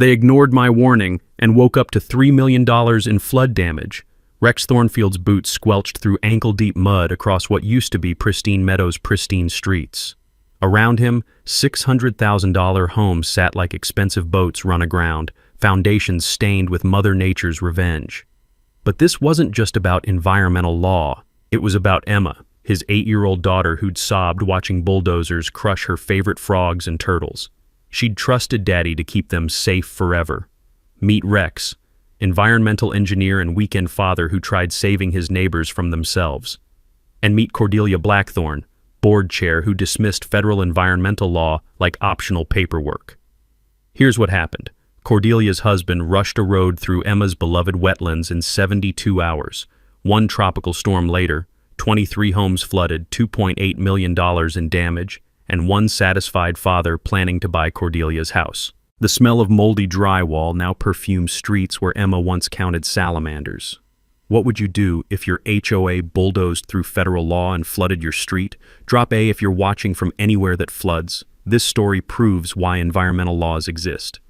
They ignored my warning and woke up to $3 million in flood damage. Rex Thornfield's boots squelched through ankle-deep mud across what used to be Pristine Meadows' pristine streets. Around him, $600,000 homes sat like expensive boats run aground, foundations stained with Mother Nature's revenge. But this wasn't just about environmental law. It was about Emma, his 8-year-old daughter who'd sobbed watching bulldozers crush her favorite frogs and turtles. She'd trusted Daddy to keep them safe forever. Meet Rex, environmental engineer and weekend father who tried saving his neighbors from themselves. And meet Cordelia Blackthorne, board chair who dismissed federal environmental law like optional paperwork. Here's what happened. Cordelia's husband rushed a road through Emma's beloved wetlands in 72 hours. One tropical storm later, 23 homes flooded, $2.8 million in damage, and one satisfied father planning to buy Cordelia's house. The smell of moldy drywall now perfumed streets where Emma once counted salamanders. What would you do if your HOA bulldozed through federal law and flooded your street? Drop A if you're watching from anywhere that floods. This story proves why environmental laws exist.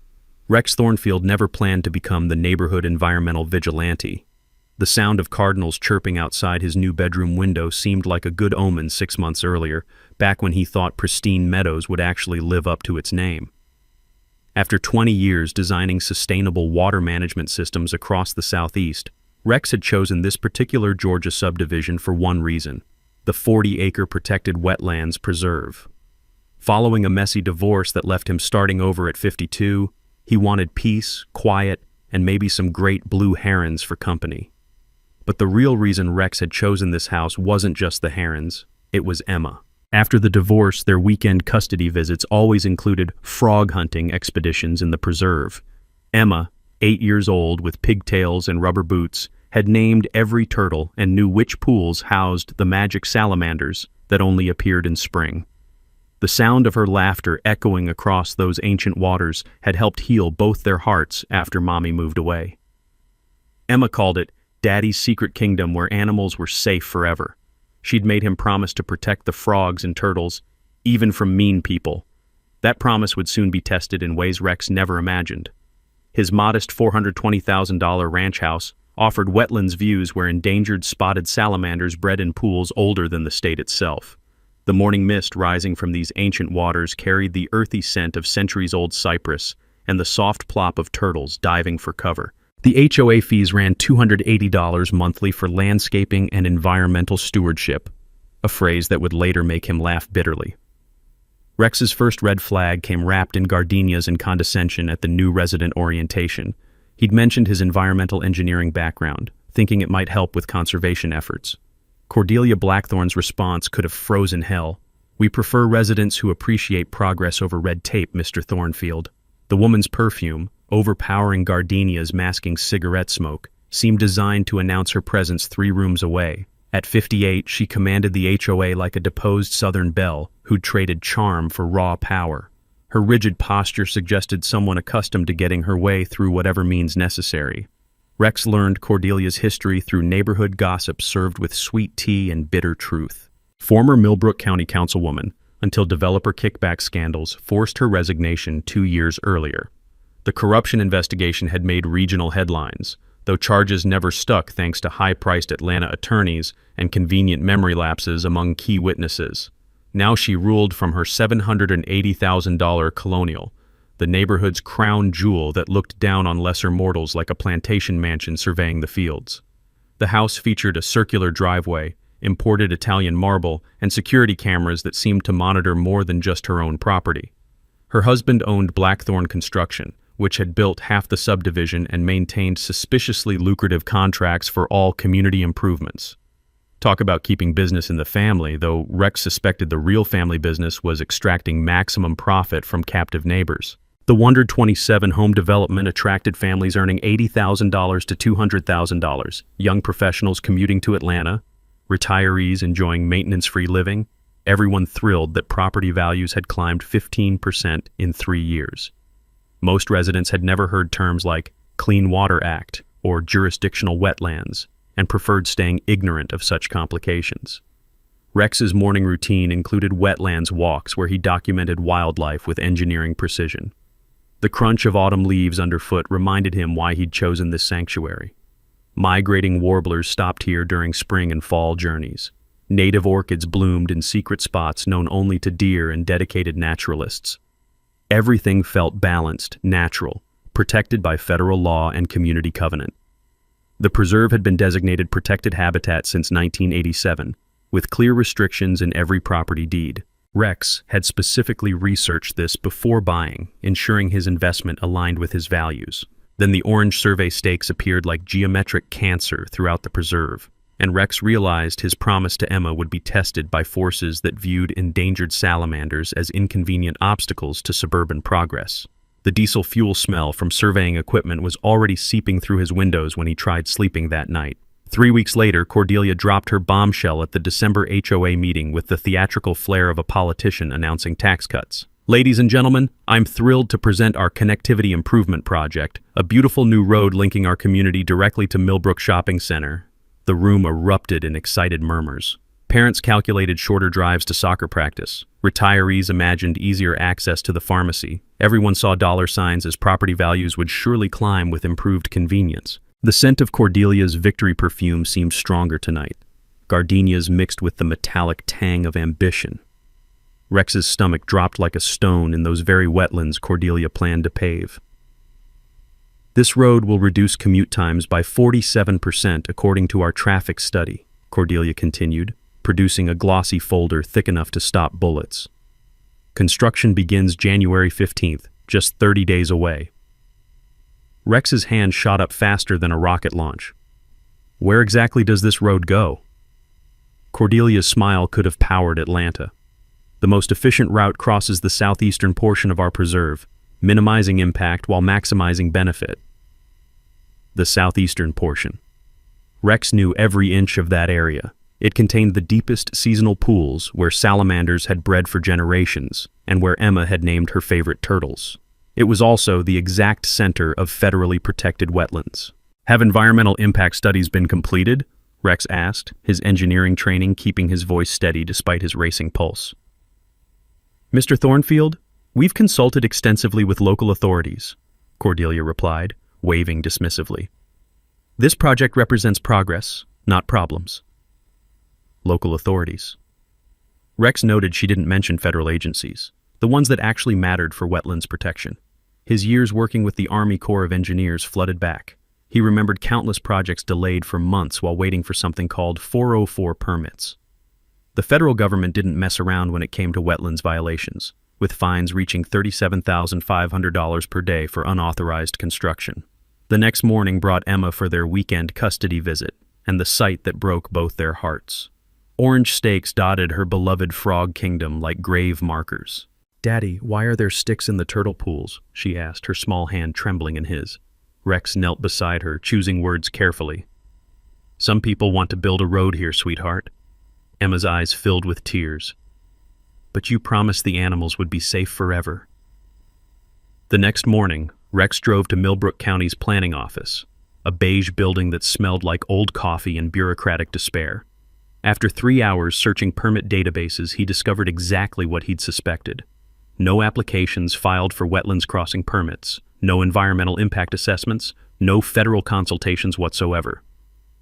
Rex Thornfield never planned to become the neighborhood environmental vigilante. The sound of cardinals chirping outside his new bedroom window seemed like a good omen 6 months earlier, back when he thought Pristine Meadows would actually live up to its name. After 20 years designing sustainable water management systems across the Southeast, Rex had chosen this particular Georgia subdivision for one reason: the 40-acre protected wetlands preserve. Following a messy divorce that left him starting over at 52, he wanted peace, quiet, and maybe some great blue herons for company. But the real reason Rex had chosen this house wasn't just the herons, it was Emma. After the divorce, their weekend custody visits always included frog hunting expeditions in the preserve. Emma, 8 years old with pigtails and rubber boots, had named every turtle and knew which pools housed the magic salamanders that only appeared in spring. The sound of her laughter echoing across those ancient waters had helped heal both their hearts after Mommy moved away. Emma called it Daddy's secret kingdom where animals were safe forever. She'd made him promise to protect the frogs and turtles, even from mean people. That promise would soon be tested in ways Rex never imagined. His modest $420,000 ranch house offered wetlands views where endangered spotted salamanders bred in pools older than the state itself. The morning mist rising from these ancient waters carried the earthy scent of centuries-old cypress and the soft plop of turtles diving for cover. The HOA fees ran $280 monthly for landscaping and environmental stewardship, a phrase that would later make him laugh bitterly. Rex's first red flag came wrapped in gardenias and condescension at the new resident orientation. He'd mentioned his environmental engineering background, thinking it might help with conservation efforts. Cordelia Blackthorne's response could have frozen hell. "We prefer residents who appreciate progress over red tape, Mr. Thornfield." The woman's perfume, overpowering gardenias masking cigarette smoke, seemed designed to announce her presence 3 rooms away. At 58, she commanded the HOA like a deposed Southern belle who'd traded charm for raw power. Her rigid posture suggested someone accustomed to getting her way through whatever means necessary. Rex learned Cordelia's history through neighborhood gossip served with sweet tea and bitter truth. Former Millbrook County Councilwoman, until developer kickback scandals forced her resignation 2 years earlier. The corruption investigation had made regional headlines, though charges never stuck thanks to high-priced Atlanta attorneys and convenient memory lapses among key witnesses. Now she ruled from her $780,000 colonial, the neighborhood's crown jewel that looked down on lesser mortals like a plantation mansion surveying the fields. The house featured a circular driveway, imported Italian marble, and security cameras that seemed to monitor more than just her own property. Her husband owned Blackthorne Construction, which had built half the subdivision and maintained suspiciously lucrative contracts for all community improvements. Talk about keeping business in the family, though Rex suspected the real family business was extracting maximum profit from captive neighbors. The 127 home development attracted families earning $80,000 to $200,000, young professionals commuting to Atlanta, retirees enjoying maintenance-free living, everyone thrilled that property values had climbed 15% in 3 years. Most residents had never heard terms like Clean Water Act or jurisdictional wetlands, and preferred staying ignorant of such complications. Rex's morning routine included wetlands walks where he documented wildlife with engineering precision. The crunch of autumn leaves underfoot reminded him why he'd chosen this sanctuary. Migrating warblers stopped here during spring and fall journeys. Native orchids bloomed in secret spots known only to deer and dedicated naturalists. Everything felt balanced, natural, protected by federal law and community covenant. The preserve had been designated protected habitat since 1987, with clear restrictions in every property deed. Rex had specifically researched this before buying, ensuring his investment aligned with his values. Then the orange survey stakes appeared like geometric cancer throughout the preserve, and Rex realized his promise to Emma would be tested by forces that viewed endangered salamanders as inconvenient obstacles to suburban progress. The diesel fuel smell from surveying equipment was already seeping through his windows when he tried sleeping that night. 3 weeks later, Cordelia dropped her bombshell at the December HOA meeting with the theatrical flair of a politician announcing tax cuts. Ladies and gentlemen, I'm thrilled to present our Connectivity Improvement Project, a beautiful new road linking our community directly to Millbrook Shopping Center. The room erupted in excited murmurs. Parents calculated shorter drives to soccer practice. Retirees imagined easier access to the pharmacy. Everyone saw dollar signs as property values would surely climb with improved convenience. The scent of Cordelia's victory perfume seemed stronger tonight. Gardenias mixed with the metallic tang of ambition. Rex's stomach dropped like a stone in those very wetlands Cordelia planned to pave. This road will reduce commute times by 47% according to our traffic study, Cordelia continued, producing a glossy folder thick enough to stop bullets. Construction begins January 15th, just 30 days away. Rex's hand shot up faster than a rocket launch. Where exactly does this road go? Cordelia's smile could have powered Atlanta. The most efficient route crosses the southeastern portion of our preserve, minimizing impact while maximizing benefit. The southeastern portion. Rex knew every inch of that area. It contained the deepest seasonal pools where salamanders had bred for generations and where Emma had named her favorite turtles. It was also the exact center of federally protected wetlands. Have environmental impact studies been completed? Rex asked, his engineering training keeping his voice steady despite his racing pulse. Mr. Thornfield, we've consulted extensively with local authorities, Cordelia replied, waving dismissively. This project represents progress, not problems. Local authorities. Rex noted she didn't mention federal agencies, the ones that actually mattered for wetlands protection. His years working with the Army Corps of Engineers flooded back. He remembered countless projects delayed for months while waiting for something called 404 permits. The federal government didn't mess around when it came to wetlands violations, with fines reaching $37,500 per day for unauthorized construction. The next morning brought Emma for their weekend custody visit, and the sight that broke both their hearts. Orange stakes dotted her beloved frog kingdom like grave markers. "Daddy, why are there sticks in the turtle pools?" she asked, her small hand trembling in his. Rex knelt beside her, choosing words carefully. "Some people want to build a road here, sweetheart." Emma's eyes filled with tears. "But you promised the animals would be safe forever." The next morning, Rex drove to Millbrook County's planning office, a beige building that smelled like old coffee and bureaucratic despair. After 3 hours searching permit databases, he discovered exactly what he'd suspected. No applications filed for wetlands crossing permits, no environmental impact assessments, no federal consultations whatsoever.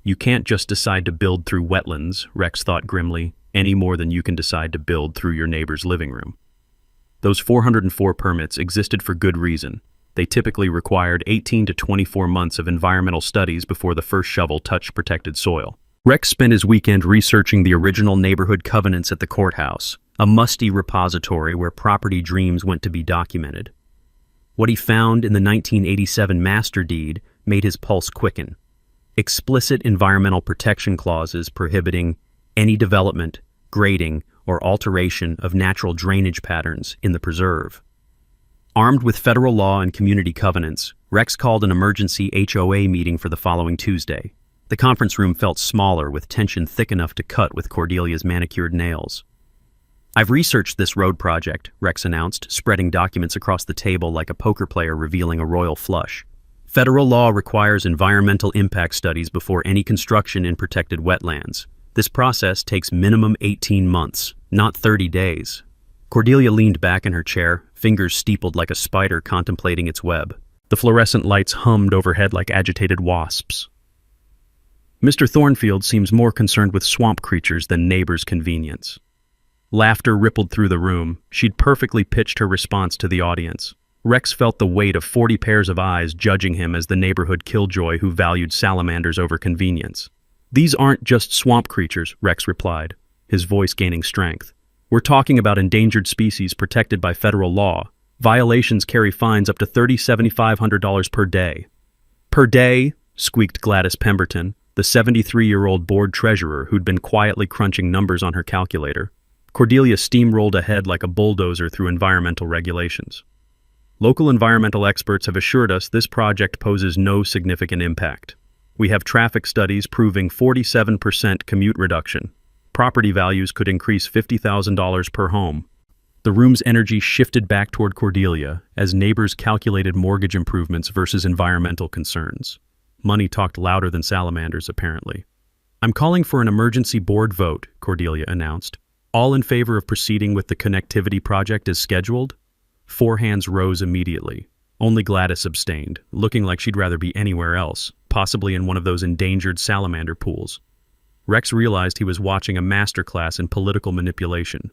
You can't just decide to build through wetlands, Rex thought grimly, any more than you can decide to build through your neighbor's living room. Those 404 permits existed for good reason. They typically required 18 to 24 months of environmental studies before the first shovel touched protected soil. Rex spent his weekend researching the original neighborhood covenants at the courthouse, a musty repository where property dreams went to be documented. What he found in the 1987 master deed made his pulse quicken. Explicit environmental protection clauses prohibiting any development, grading, or alteration of natural drainage patterns in the preserve. Armed with federal law and community covenants, Rex called an emergency HOA meeting for the following Tuesday. The conference room felt smaller, with tension thick enough to cut with Cordelia's manicured nails. "I've researched this road project," Rex announced, spreading documents across the table like a poker player revealing a royal flush. "Federal law requires environmental impact studies before any construction in protected wetlands. This process takes minimum 18 months, not 30 days. Cordelia leaned back in her chair, fingers steepled like a spider contemplating its web. The fluorescent lights hummed overhead like agitated wasps. Mr. Thornfield seems more concerned with swamp creatures than neighbors' convenience. Laughter rippled through the room. She'd perfectly pitched her response to the audience. Rex felt the weight of 40 pairs of eyes judging him as the neighborhood killjoy who valued salamanders over convenience. "These aren't just swamp creatures," Rex replied, his voice gaining strength. "We're talking about endangered species protected by federal law. Violations carry fines up to $7,500 per day." "Per day?" squeaked Gladys Pemberton, the 73-year-old board treasurer who'd been quietly crunching numbers on her calculator. Cordelia steamrolled ahead like a bulldozer through environmental regulations. "Local environmental experts have assured us this project poses no significant impact. We have traffic studies proving 47% commute reduction. Property values could increase $50,000 per home." The room's energy shifted back toward Cordelia as neighbors calculated mortgage improvements versus environmental concerns. Money talked louder than salamanders, apparently. "I'm calling for an emergency board vote," Cordelia announced. "All in favor of proceeding with the connectivity project as scheduled?" 4 hands rose immediately. Only Gladys abstained, looking like she'd rather be anywhere else, possibly in one of those endangered salamander pools. Rex realized he was watching a masterclass in political manipulation.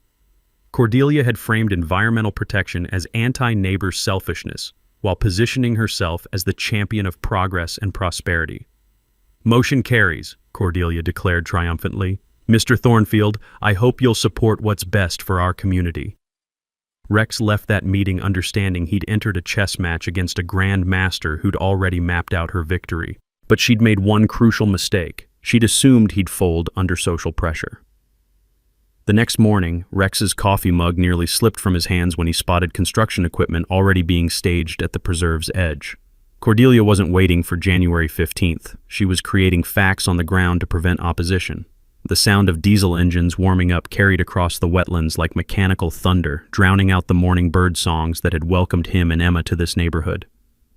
Cordelia had framed environmental protection as anti-neighbor selfishness, while positioning herself as the champion of progress and prosperity. "Motion carries," Cordelia declared triumphantly. "Mr. Thornfield, I hope you'll support what's best for our community." Rex left that meeting understanding he'd entered a chess match against a grand master who'd already mapped out her victory. But she'd made one crucial mistake. She'd assumed he'd fold under social pressure. The next morning, Rex's coffee mug nearly slipped from his hands when he spotted construction equipment already being staged at the preserve's edge. Cordelia wasn't waiting for January 15th. She was creating facts on the ground to prevent opposition. The sound of diesel engines warming up carried across the wetlands like mechanical thunder, drowning out the morning bird songs that had welcomed him and Emma to this neighborhood.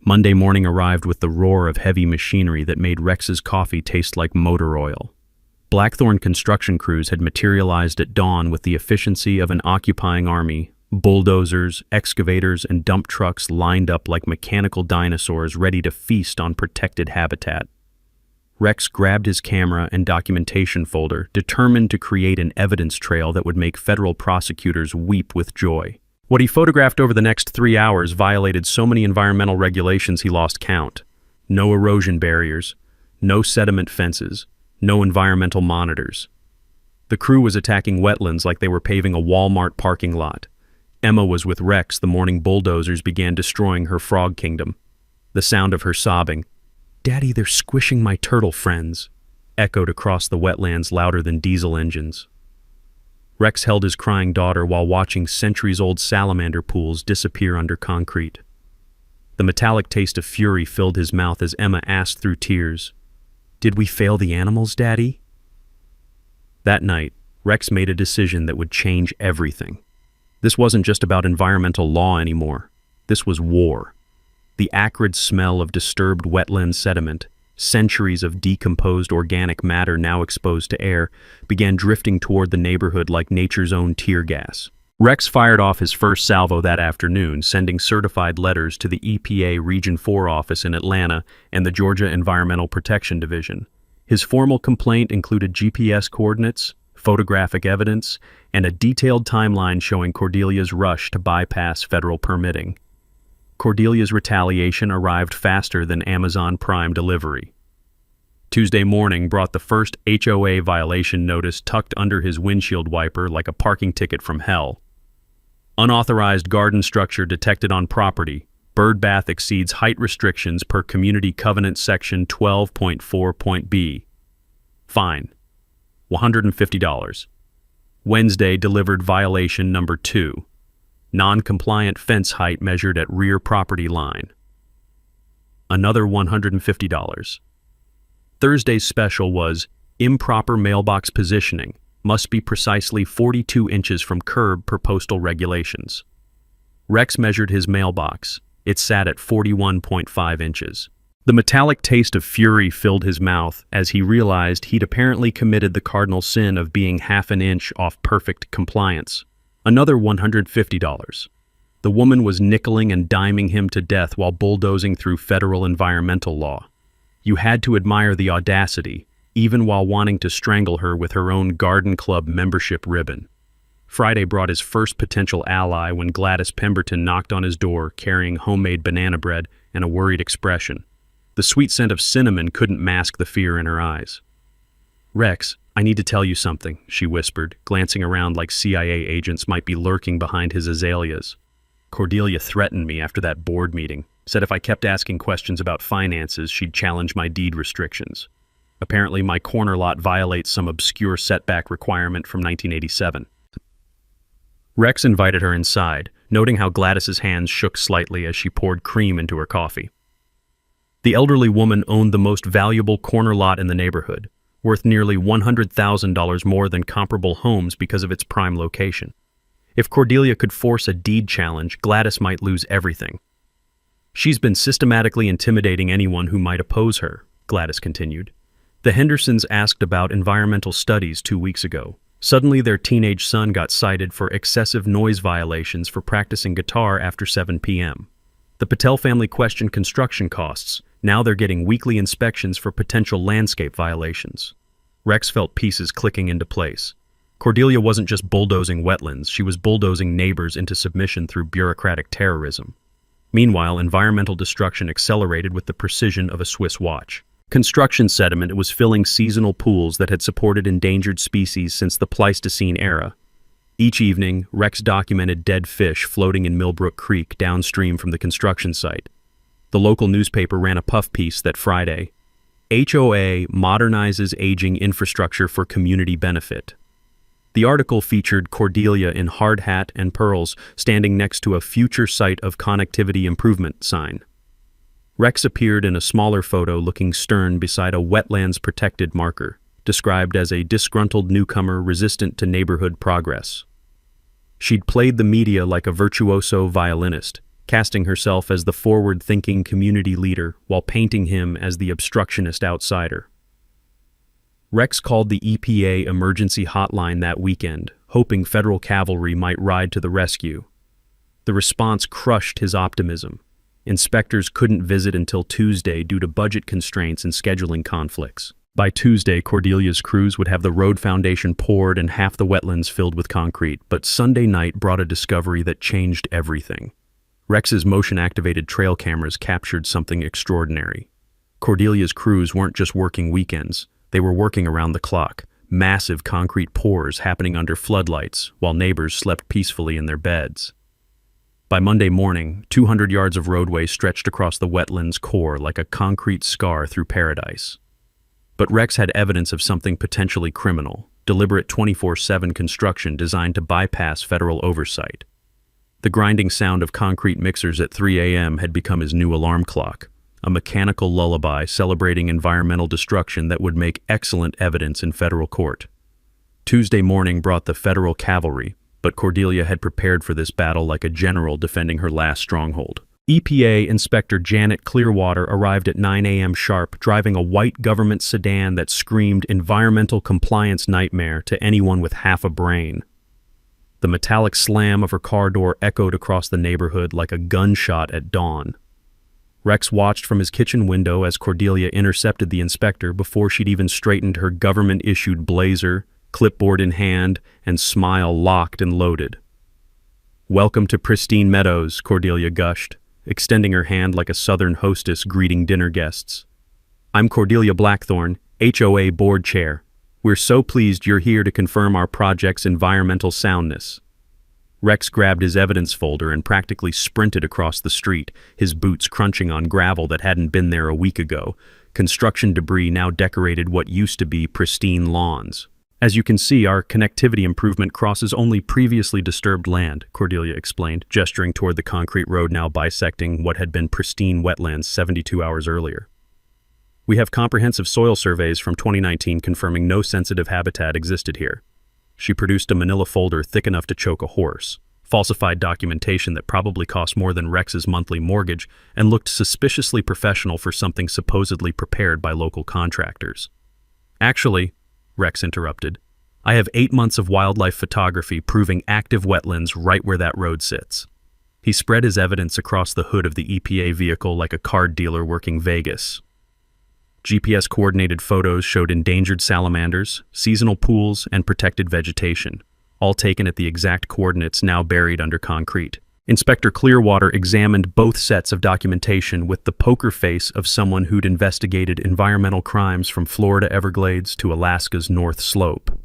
Monday morning arrived with the roar of heavy machinery that made Rex's coffee taste like motor oil. Blackthorn construction crews had materialized at dawn with the efficiency of an occupying army. Bulldozers, excavators, and dump trucks lined up like mechanical dinosaurs ready to feast on protected habitat. Rex grabbed his camera and documentation folder, determined to create an evidence trail that would make federal prosecutors weep with joy. What he photographed over the next 3 hours violated so many environmental regulations he lost count. No erosion barriers, no sediment fences, no environmental monitors. The crew was attacking wetlands like they were paving a Walmart parking lot. Emma was with Rex the morning bulldozers began destroying her frog kingdom. The sound of her sobbing, "Daddy, they're squishing my turtle friends," echoed across the wetlands louder than diesel engines. Rex held his crying daughter while watching centuries-old salamander pools disappear under concrete. The metallic taste of fury filled his mouth as Emma asked through tears, "Did we fail the animals, Daddy?" That night, Rex made a decision that would change everything. This wasn't just about environmental law anymore. This was war. The acrid smell of disturbed wetland sediment, centuries of decomposed organic matter now exposed to air, began drifting toward the neighborhood like nature's own tear gas. Rex fired off his first salvo that afternoon, sending certified letters to the EPA Region 4 office in Atlanta and the Georgia Environmental Protection Division. His formal complaint included GPS coordinates, photographic evidence, and a detailed timeline showing Cordelia's rush to bypass federal permitting. Cordelia's retaliation arrived faster than Amazon Prime delivery. Tuesday morning brought the first HOA violation notice tucked under his windshield wiper like a parking ticket from hell. Unauthorized garden structure detected on property. Bird bath exceeds height restrictions per Community Covenant Section 12.4.b. Fine. $150. Wednesday delivered violation number 2. Non-compliant fence height measured at rear property line. Another $150. Thursday's special was improper mailbox positioning. Must be precisely 42 inches from curb per postal regulations. Rex measured his mailbox. It sat at 41.5 inches. The metallic taste of fury filled his mouth as he realized he'd apparently committed the cardinal sin of being half an inch off perfect compliance. Another $150. The woman was nickeling and diming him to death while bulldozing through federal environmental law. You had to admire the audacity, even while wanting to strangle her with her own garden club membership ribbon. Friday brought his first potential ally when Gladys Pemberton knocked on his door carrying homemade banana bread and a worried expression. The sweet scent of cinnamon couldn't mask the fear in her eyes. "Rex, I need to tell you something," she whispered, glancing around like CIA agents might be lurking behind his azaleas. "Cordelia threatened me after that board meeting, said if I kept asking questions about finances, she'd challenge my deed restrictions. Apparently my corner lot violates some obscure setback requirement from 1987. Rex invited her inside, noting how Gladys's hands shook slightly as she poured cream into her coffee. The elderly woman owned the most valuable corner lot in the neighborhood, worth nearly $100,000 more than comparable homes because of its prime location. If Cordelia could force a deed challenge, Gladys might lose everything. "She's been systematically intimidating anyone who might oppose her," Gladys continued. "The Hendersons asked about environmental studies 2 weeks ago. Suddenly their teenage son got cited for excessive noise violations for practicing guitar after 7 p.m. The Patel family questioned construction costs. Now they're getting weekly inspections for potential landscape violations." Rex felt pieces clicking into place. Cordelia wasn't just bulldozing wetlands, she was bulldozing neighbors into submission through bureaucratic terrorism. Meanwhile, environmental destruction accelerated with the precision of a Swiss watch. Construction sediment was filling seasonal pools that had supported endangered species since the Pleistocene era. Each evening, Rex documented dead fish floating in Millbrook Creek downstream from the construction site. The local newspaper ran a puff piece that Friday, "HOA modernizes aging infrastructure for community benefit." The article featured Cordelia in hard hat and pearls standing next to a future site of connectivity improvement sign. Rex appeared in a smaller photo looking stern beside a wetlands protected marker, described as a disgruntled newcomer resistant to neighborhood progress. She'd played the media like a virtuoso violinist, casting herself as the forward-thinking community leader while painting him as the obstructionist outsider. Rex called the EPA emergency hotline that weekend, hoping federal cavalry might ride to the rescue. The response crushed his optimism. Inspectors couldn't visit until Tuesday due to budget constraints and scheduling conflicts. By Tuesday, Cordelia's crews would have the road foundation poured and half the wetlands filled with concrete, but Sunday night brought a discovery that changed everything. Rex's motion-activated trail cameras captured something extraordinary. Cordelia's crews weren't just working weekends, they were working around the clock, massive concrete pours happening under floodlights while neighbors slept peacefully in their beds. By Monday morning, 200 yards of roadway stretched across the wetland's core like a concrete scar through paradise. But Rex had evidence of something potentially criminal, deliberate 24/7 construction designed to bypass federal oversight. The grinding sound of concrete mixers at 3 a.m. had become his new alarm clock, a mechanical lullaby celebrating environmental destruction that would make excellent evidence in federal court. Tuesday morning brought the federal cavalry, but Cordelia had prepared for this battle like a general defending her last stronghold. EPA Inspector Janet Clearwater arrived at 9 a.m. sharp, driving a white government sedan that screamed environmental compliance nightmare to anyone with half a brain. The metallic slam of her car door echoed across the neighborhood like a gunshot at dawn. Rex watched from his kitchen window as Cordelia intercepted the inspector before she'd even straightened her government-issued blazer, clipboard in hand, and smile locked and loaded. "Welcome to Pristine Meadows," Cordelia gushed, extending her hand like a southern hostess greeting dinner guests. "I'm Cordelia Blackthorne, HOA Board Chair. We're so pleased you're here to confirm our project's environmental soundness." Rex grabbed his evidence folder and practically sprinted across the street, his boots crunching on gravel that hadn't been there a week ago. Construction debris now decorated what used to be pristine lawns. "As you can see, our connectivity improvement crosses only previously disturbed land," Cordelia explained, gesturing toward the concrete road now bisecting what had been pristine wetlands 72 hours earlier. "We have comprehensive soil surveys from 2019 confirming no sensitive habitat existed here." She produced a manila folder thick enough to choke a horse, falsified documentation that probably cost more than Rex's monthly mortgage and looked suspiciously professional for something supposedly prepared by local contractors. "Actually," Rex interrupted, "I have 8 months of wildlife photography proving active wetlands right where that road sits." He spread his evidence across the hood of the EPA vehicle like a card dealer working Vegas. GPS-coordinated photos showed endangered salamanders, seasonal pools, and protected vegetation, all taken at the exact coordinates now buried under concrete. Inspector Clearwater examined both sets of documentation with the poker face of someone who'd investigated environmental crimes from Florida Everglades to Alaska's North Slope.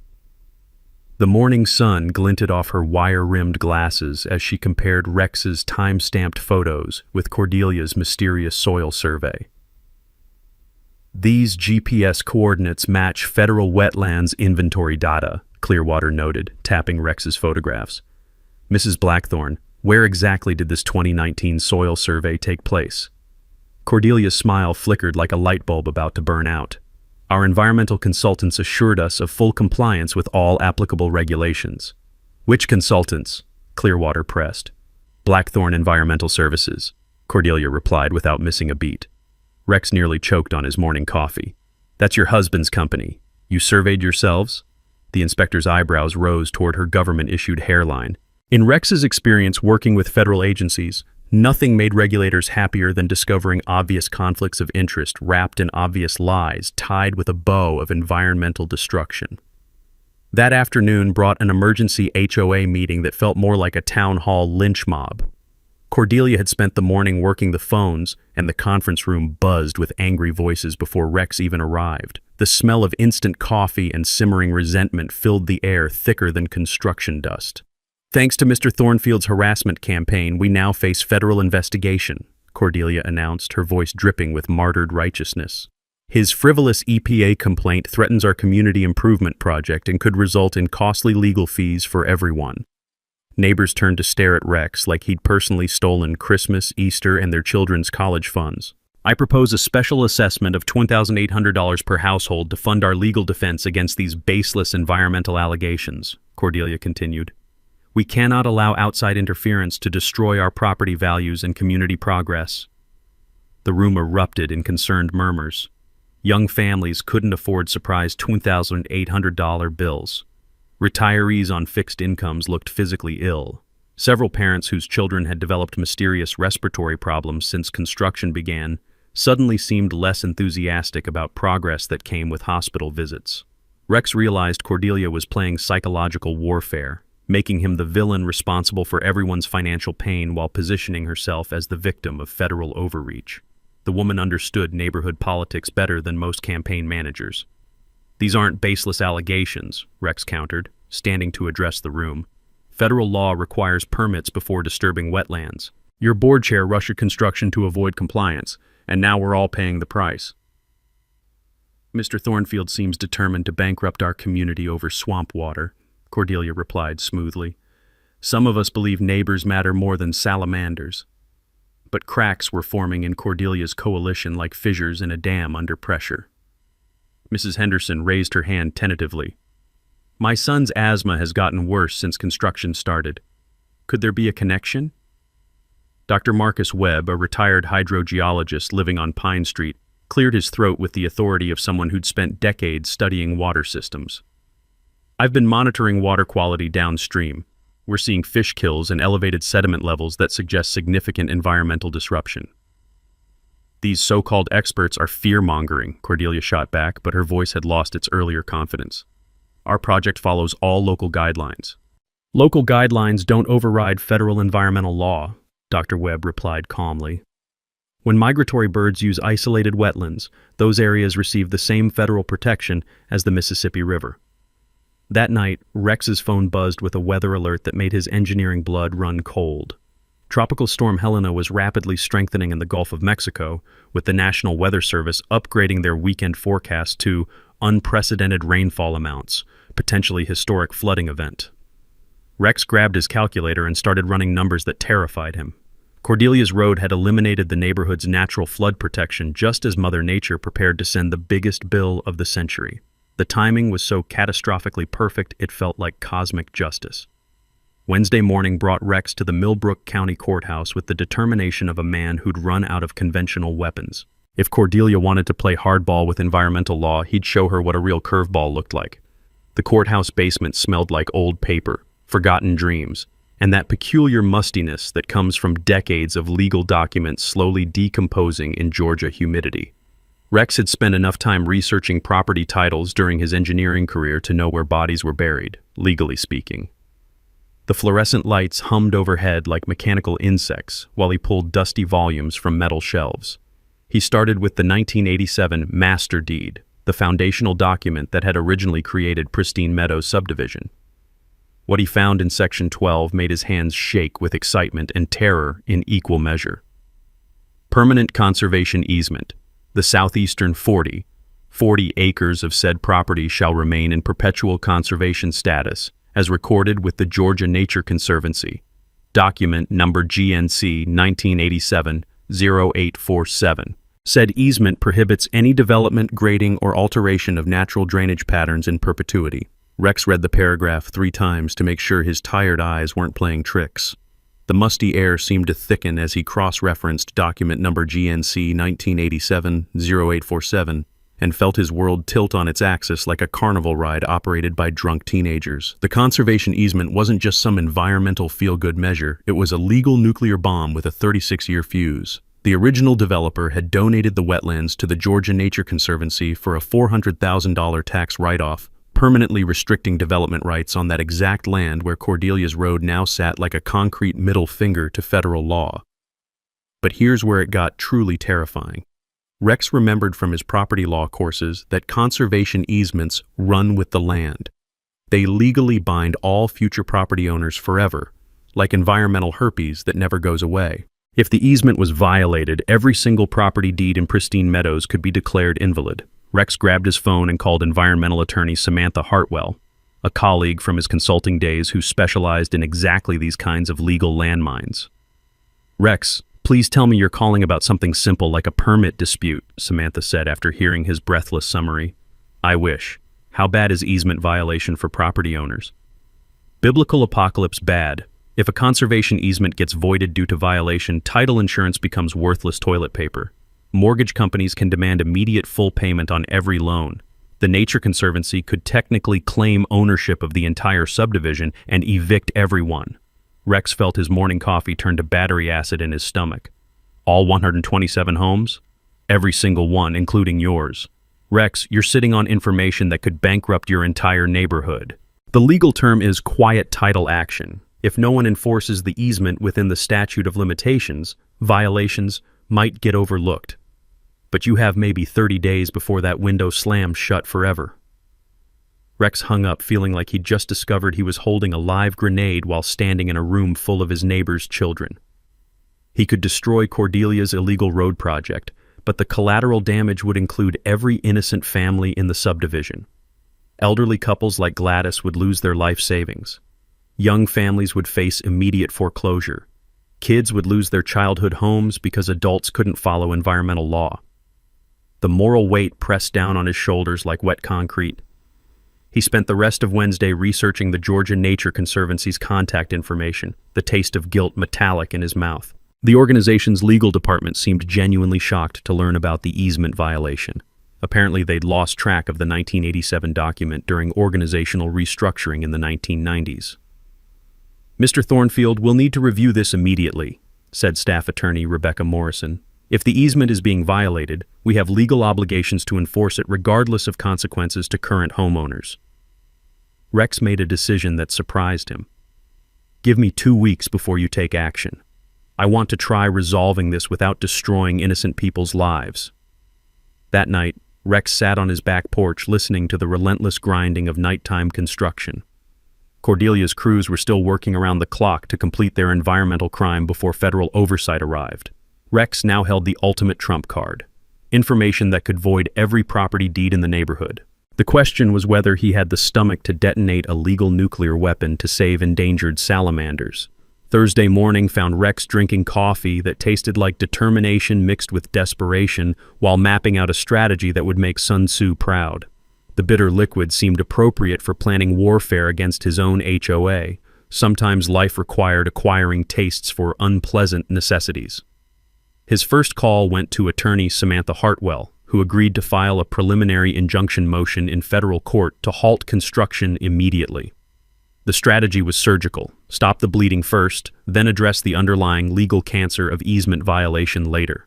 The morning sun glinted off her wire-rimmed glasses as she compared Rex's time-stamped photos with Cordelia's mysterious soil survey. These GPS coordinates match federal wetlands inventory data, Clearwater noted, tapping Rex's photographs. Mrs. Blackthorne, where exactly did this 2019 soil survey take place? Cordelia's smile flickered like a light bulb about to burn out. Our environmental consultants assured us of full compliance with all applicable regulations. Which consultants? Clearwater pressed. Blackthorne Environmental Services, Cordelia replied without missing a beat. Rex nearly choked on his morning coffee. That's your husband's company. You surveyed yourselves? The inspector's eyebrows rose toward her government-issued hairline. In Rex's experience working with federal agencies, nothing made regulators happier than discovering obvious conflicts of interest wrapped in obvious lies tied with a bow of environmental destruction. That afternoon brought an emergency HOA meeting that felt more like a town hall lynch mob. Cordelia had spent the morning working the phones, and the conference room buzzed with angry voices before Rex even arrived. The smell of instant coffee and simmering resentment filled the air thicker than construction dust. Thanks to Mr. Thornfield's harassment campaign, we now face federal investigation, Cordelia announced, her voice dripping with martyred righteousness. His frivolous EPA complaint threatens our community improvement project and could result in costly legal fees for everyone. Neighbors turned to stare at Rex like he'd personally stolen Christmas, Easter, and their children's college funds. I propose a special assessment of $2,800 per household to fund our legal defense against these baseless environmental allegations, Cordelia continued. We cannot allow outside interference to destroy our property values and community progress. The room erupted in concerned murmurs. Young families couldn't afford surprise $2,800 bills. Retirees on fixed incomes looked physically ill. Several parents whose children had developed mysterious respiratory problems since construction began suddenly seemed less enthusiastic about progress that came with hospital visits. Rex realized Cordelia was playing psychological warfare, making him the villain responsible for everyone's financial pain while positioning herself as the victim of federal overreach. The woman understood neighborhood politics better than most campaign managers. These aren't baseless allegations, Rex countered, standing to address the room. Federal law requires permits before disturbing wetlands. Your board chair rushed construction to avoid compliance, and now we're all paying the price. Mr. Thornfield seems determined to bankrupt our community over swamp water, Cordelia replied smoothly. Some of us believe neighbors matter more than salamanders. But cracks were forming in Cordelia's coalition like fissures in a dam under pressure. Mrs. Henderson raised her hand tentatively. My son's asthma has gotten worse since construction started. Could there be a connection? Dr. Marcus Webb, a retired hydrogeologist living on Pine Street, cleared his throat with the authority of someone who'd spent decades studying water systems. I've been monitoring water quality downstream. We're seeing fish kills and elevated sediment levels that suggest significant environmental disruption. These so-called experts are fear-mongering, Cordelia shot back, but her voice had lost its earlier confidence. Our project follows all local guidelines. Local guidelines don't override federal environmental law, Dr. Webb replied calmly. When migratory birds use isolated wetlands, those areas receive the same federal protection as the Mississippi River. That night, Rex's phone buzzed with a weather alert that made his engineering blood run cold. Tropical Storm Helena was rapidly strengthening in the Gulf of Mexico, with the National Weather Service upgrading their weekend forecast to unprecedented rainfall amounts, potentially historic flooding event. Rex grabbed his calculator and started running numbers that terrified him. Cordelia's road had eliminated the neighborhood's natural flood protection just as Mother Nature prepared to send the biggest bill of the century. The timing was so catastrophically perfect it felt like cosmic justice. Wednesday morning brought Rex to the Millbrook County Courthouse with the determination of a man who'd run out of conventional weapons. If Cordelia wanted to play hardball with environmental law, he'd show her what a real curveball looked like. The courthouse basement smelled like old paper, forgotten dreams, and that peculiar mustiness that comes from decades of legal documents slowly decomposing in Georgia humidity. Rex had spent enough time researching property titles during his engineering career to know where bodies were buried, legally speaking. The fluorescent lights hummed overhead like mechanical insects while he pulled dusty volumes from metal shelves. He started with the 1987 Master Deed, the foundational document that had originally created Pristine Meadows subdivision. What he found in Section 12 made his hands shake with excitement and terror in equal measure. Permanent conservation easement. The southeastern 40 acres of said property shall remain in perpetual conservation status, as recorded with the Georgia Nature Conservancy. Document number GNC 1987-0847. Said easement prohibits any development, grading, or alteration of natural drainage patterns in perpetuity. Rex read the paragraph 3 times to make sure his tired eyes weren't playing tricks. The musty air seemed to thicken as he cross-referenced document number GNC 1987-0847 and felt his world tilt on its axis like a carnival ride operated by drunk teenagers. The conservation easement wasn't just some environmental feel-good measure, it was a legal nuclear bomb with a 36-year fuse. The original developer had donated the wetlands to the Georgia Nature Conservancy for a $400,000 tax write-off, permanently restricting development rights on that exact land where Cordelia's Road now sat like a concrete middle finger to federal law. But here's where it got truly terrifying. Rex remembered from his property law courses that conservation easements run with the land. They legally bind all future property owners forever, like environmental herpes that never goes away. If the easement was violated, every single property deed in Pristine Meadows could be declared invalid. Rex grabbed his phone and called environmental attorney Samantha Hartwell, a colleague from his consulting days who specialized in exactly these kinds of legal landmines. "Rex, please tell me you're calling about something simple like a permit dispute," Samantha said after hearing his breathless summary. "I wish. How bad is easement violation for property owners?" "Biblical apocalypse bad. If a conservation easement gets voided due to violation, title insurance becomes worthless toilet paper. Mortgage companies can demand immediate full payment on every loan. The Nature Conservancy could technically claim ownership of the entire subdivision and evict everyone." Rex felt his morning coffee turn to battery acid in his stomach. "All 127 homes? Every single one, including yours. Rex, you're sitting on information that could bankrupt your entire neighborhood." The legal term is quiet title action. If no one enforces the easement within the statute of limitations, violations might get overlooked. But you have maybe 30 days before that window slams shut forever. Rex hung up, feeling like he'd just discovered he was holding a live grenade while standing in a room full of his neighbor's children. He could destroy Cordelia's illegal road project, but the collateral damage would include every innocent family in the subdivision. Elderly couples like Gladys would lose their life savings. Young families would face immediate foreclosure. Kids would lose their childhood homes because adults couldn't follow environmental law. The moral weight pressed down on his shoulders like wet concrete. He spent the rest of Wednesday researching the Georgia Nature Conservancy's contact information, the taste of guilt metallic in his mouth. The organization's legal department seemed genuinely shocked to learn about the easement violation. Apparently, they'd lost track of the 1987 document during organizational restructuring in the 1990s. "Mr. Thornfield, we'll need to review this immediately," said staff attorney Rebecca Morrison. "If the easement is being violated, we have legal obligations to enforce it regardless of consequences to current homeowners." Rex made a decision that surprised him. "Give me 2 weeks before you take action. I want to try resolving this without destroying innocent people's lives." That night, Rex sat on his back porch listening to the relentless grinding of nighttime construction. Cordelia's crews were still working around the clock to complete their environmental crime before federal oversight arrived. Rex now held the ultimate trump card, information that could void every property deed in the neighborhood. The question was whether he had the stomach to detonate a legal nuclear weapon to save endangered salamanders. Thursday morning found Rex drinking coffee that tasted like determination mixed with desperation while mapping out a strategy that would make Sun Tzu proud. The bitter liquid seemed appropriate for planning warfare against his own HOA. Sometimes life required acquiring tastes for unpleasant necessities. His first call went to attorney Samantha Hartwell, who agreed to file a preliminary injunction motion in federal court to halt construction immediately. The strategy was surgical: stop the bleeding first, then address the underlying legal cancer of easement violation later.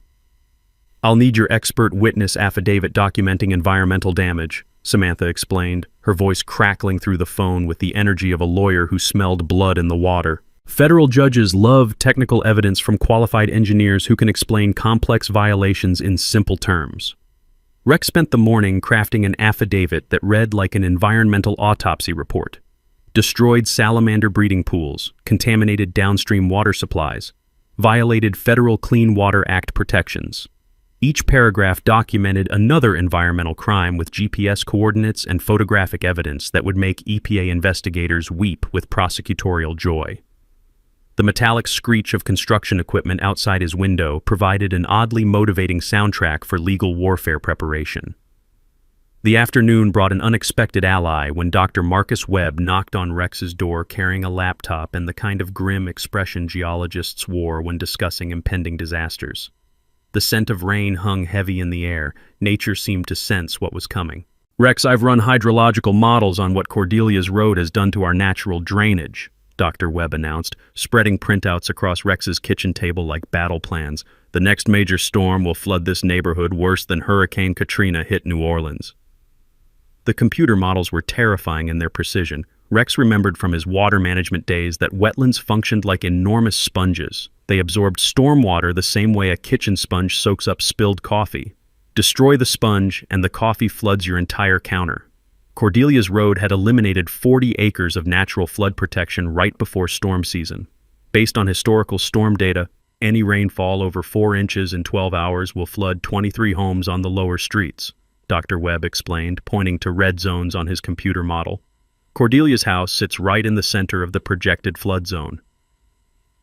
"I'll need your expert witness affidavit documenting environmental damage," Samantha explained, her voice crackling through the phone with the energy of a lawyer who smelled blood in the water. Federal judges love technical evidence from qualified engineers who can explain complex violations in simple terms. Rex spent the morning crafting an affidavit that read like an environmental autopsy report. Destroyed salamander breeding pools, contaminated downstream water supplies, violated Federal Clean Water Act protections. Each paragraph documented another environmental crime with GPS coordinates and photographic evidence that would make EPA investigators weep with prosecutorial joy. The metallic screech of construction equipment outside his window provided an oddly motivating soundtrack for legal warfare preparation. The afternoon brought an unexpected ally when Dr. Marcus Webb knocked on Rex's door carrying a laptop and the kind of grim expression geologists wore when discussing impending disasters. The scent of rain hung heavy in the air. Nature seemed to sense what was coming. "Rex, I've run hydrological models on what Cordelia's road has done to our natural drainage," Dr. Webb announced, spreading printouts across Rex's kitchen table like battle plans. "The next major storm will flood this neighborhood worse than Hurricane Katrina hit New Orleans." The computer models were terrifying in their precision. Rex remembered from his water management days that wetlands functioned like enormous sponges. They absorbed stormwater the same way a kitchen sponge soaks up spilled coffee. Destroy the sponge, and the coffee floods your entire counter. Cordelia's road had eliminated 40 acres of natural flood protection right before storm season. Based on historical storm data, any rainfall over 4 inches in 12 hours will flood 23 homes on the lower streets, Dr. Webb explained, pointing to red zones on his computer model. Cordelia's house sits right in the center of the projected flood zone.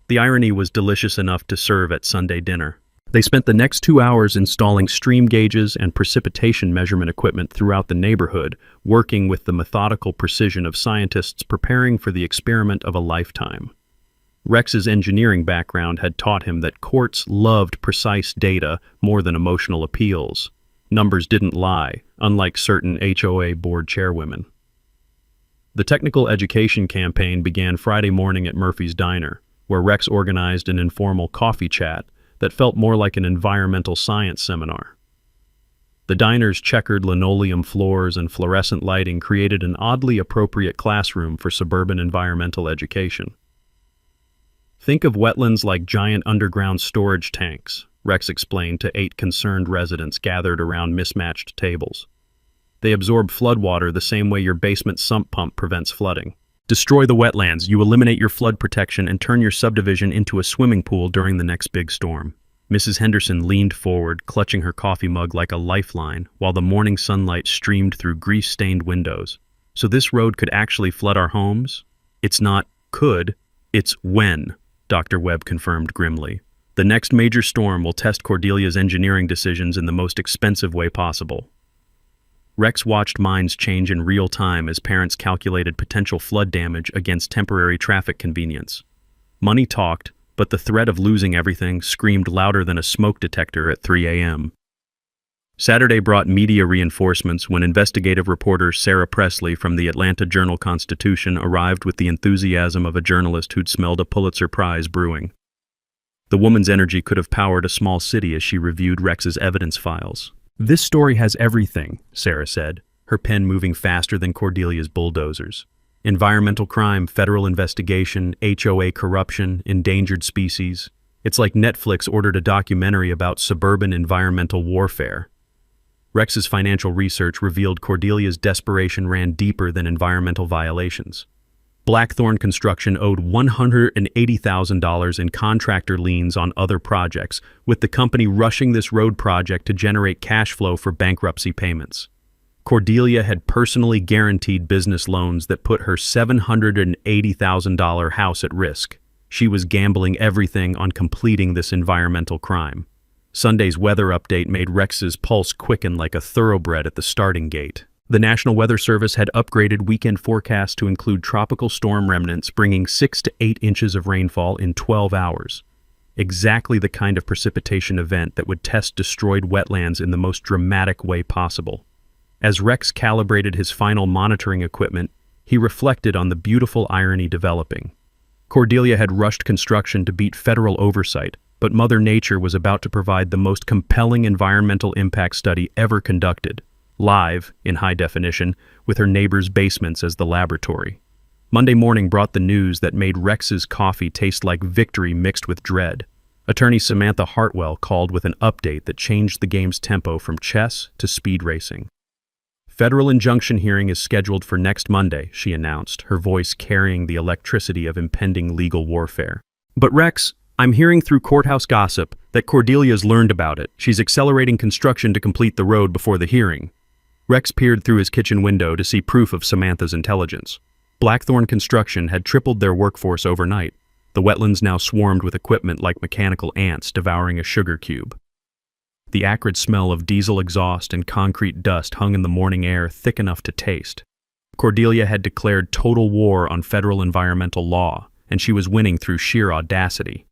The irony was delicious enough to serve at Sunday dinner. They spent the next 2 hours installing stream gauges and precipitation measurement equipment throughout the neighborhood, working with the methodical precision of scientists preparing for the experiment of a lifetime. Rex's engineering background had taught him that courts loved precise data more than emotional appeals. Numbers didn't lie, unlike certain HOA board chairwomen. The technical education campaign began Friday morning at Murphy's Diner, where Rex organized an informal coffee chat that felt more like an environmental science seminar. The diner's checkered linoleum floors and fluorescent lighting created an oddly appropriate classroom for suburban environmental education. "Think of wetlands like giant underground storage tanks," Rex explained to 8 concerned residents gathered around mismatched tables. "They absorb floodwater the same way your basement sump pump prevents flooding. Destroy the wetlands, you eliminate your flood protection and turn your subdivision into a swimming pool during the next big storm." Mrs. Henderson leaned forward, clutching her coffee mug like a lifeline, while the morning sunlight streamed through grease-stained windows. "So this road could actually flood our homes?" "It's not could, it's when," Dr. Webb confirmed grimly. "The next major storm will test Cordelia's engineering decisions in the most expensive way possible." Rex watched minds change in real time as parents calculated potential flood damage against temporary traffic convenience. Money talked, but the threat of losing everything screamed louder than a smoke detector at 3 a.m. Saturday brought media reinforcements when investigative reporter Sarah Presley from the Atlanta Journal-Constitution arrived with the enthusiasm of a journalist who'd smelled a Pulitzer Prize brewing. The woman's energy could have powered a small city as she reviewed Rex's evidence files. "This story has everything," Sarah said, her pen moving faster than Cordelia's bulldozers. "Environmental crime, federal investigation, HOA corruption, endangered species. It's like Netflix ordered a documentary about suburban environmental warfare." Rex's financial research revealed Cordelia's desperation ran deeper than environmental violations. Blackthorn Construction owed $180,000 in contractor liens on other projects, with the company rushing this road project to generate cash flow for bankruptcy payments. Cordelia had personally guaranteed business loans that put her $780,000 house at risk. She was gambling everything on completing this environmental crime. Sunday's weather update made Rex's pulse quicken like a thoroughbred at the starting gate. The National Weather Service had upgraded weekend forecasts to include tropical storm remnants bringing 6 to 8 inches of rainfall in 12 hours. Exactly the kind of precipitation event that would test destroyed wetlands in the most dramatic way possible. As Rex calibrated his final monitoring equipment, He reflected on the beautiful irony developing. Cordelia had rushed construction to beat federal oversight, but Mother Nature was about to provide the most compelling environmental impact study ever conducted, live, in high definition, with her neighbors' basements as the laboratory. Monday morning brought the news that made Rex's coffee taste like victory mixed with dread. Attorney Samantha Hartwell called with an update that changed the game's tempo from chess to speed racing. Federal injunction hearing is scheduled for next Monday, she announced, her voice carrying the electricity of impending legal warfare. But Rex, I'm hearing through courthouse gossip that Cordelia's learned about it. She's accelerating construction to complete the road before the hearing. Rex peered through his kitchen window to see proof of Samantha's intelligence. Blackthorn Construction had tripled their workforce overnight. The wetlands now swarmed with equipment like mechanical ants devouring a sugar cube. The acrid smell of diesel exhaust and concrete dust hung in the morning air thick enough to taste. Cordelia had declared total war on federal environmental law, and she was winning through sheer audacity.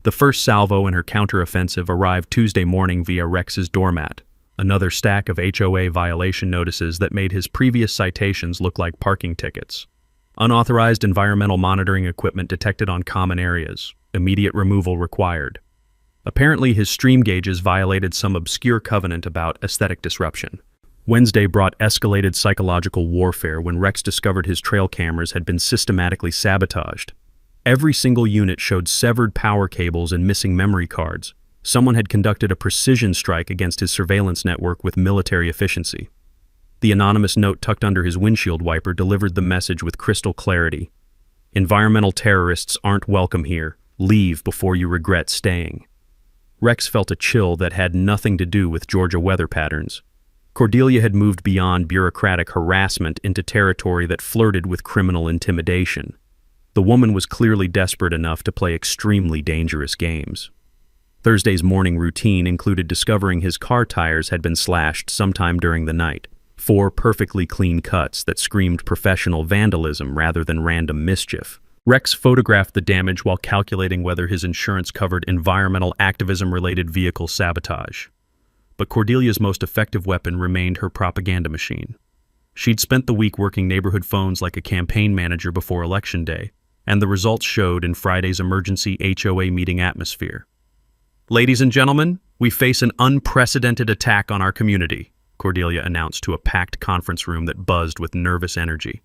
The first salvo in her counteroffensive arrived Tuesday morning via Rex's doormat, another stack of HOA violation notices that made his previous citations look like parking tickets. Unauthorized environmental monitoring equipment detected on common areas. Immediate removal required. Apparently, his stream gauges violated some obscure covenant about aesthetic disruption. Wednesday brought escalated psychological warfare when Rex discovered his trail cameras had been systematically sabotaged. Every single unit showed severed power cables and missing memory cards. Someone had conducted a precision strike against his surveillance network with military efficiency. The anonymous note tucked under his windshield wiper delivered the message with crystal clarity. Environmental terrorists aren't welcome here. Leave before you regret staying. Rex felt a chill that had nothing to do with Georgia weather patterns. Cordelia had moved beyond bureaucratic harassment into territory that flirted with criminal intimidation. The woman was clearly desperate enough to play extremely dangerous games. Thursday's morning routine included discovering his car tires had been slashed sometime during the night. 4 perfectly clean cuts that screamed professional vandalism rather than random mischief. Rex photographed the damage while calculating whether his insurance covered environmental activism-related vehicle sabotage. But Cordelia's most effective weapon remained her propaganda machine. She'd spent the week working neighborhood phones like a campaign manager before Election Day, and the results showed in Friday's emergency HOA meeting atmosphere. Ladies and gentlemen, we face an unprecedented attack on our community, Cordelia announced to a packed conference room that buzzed with nervous energy.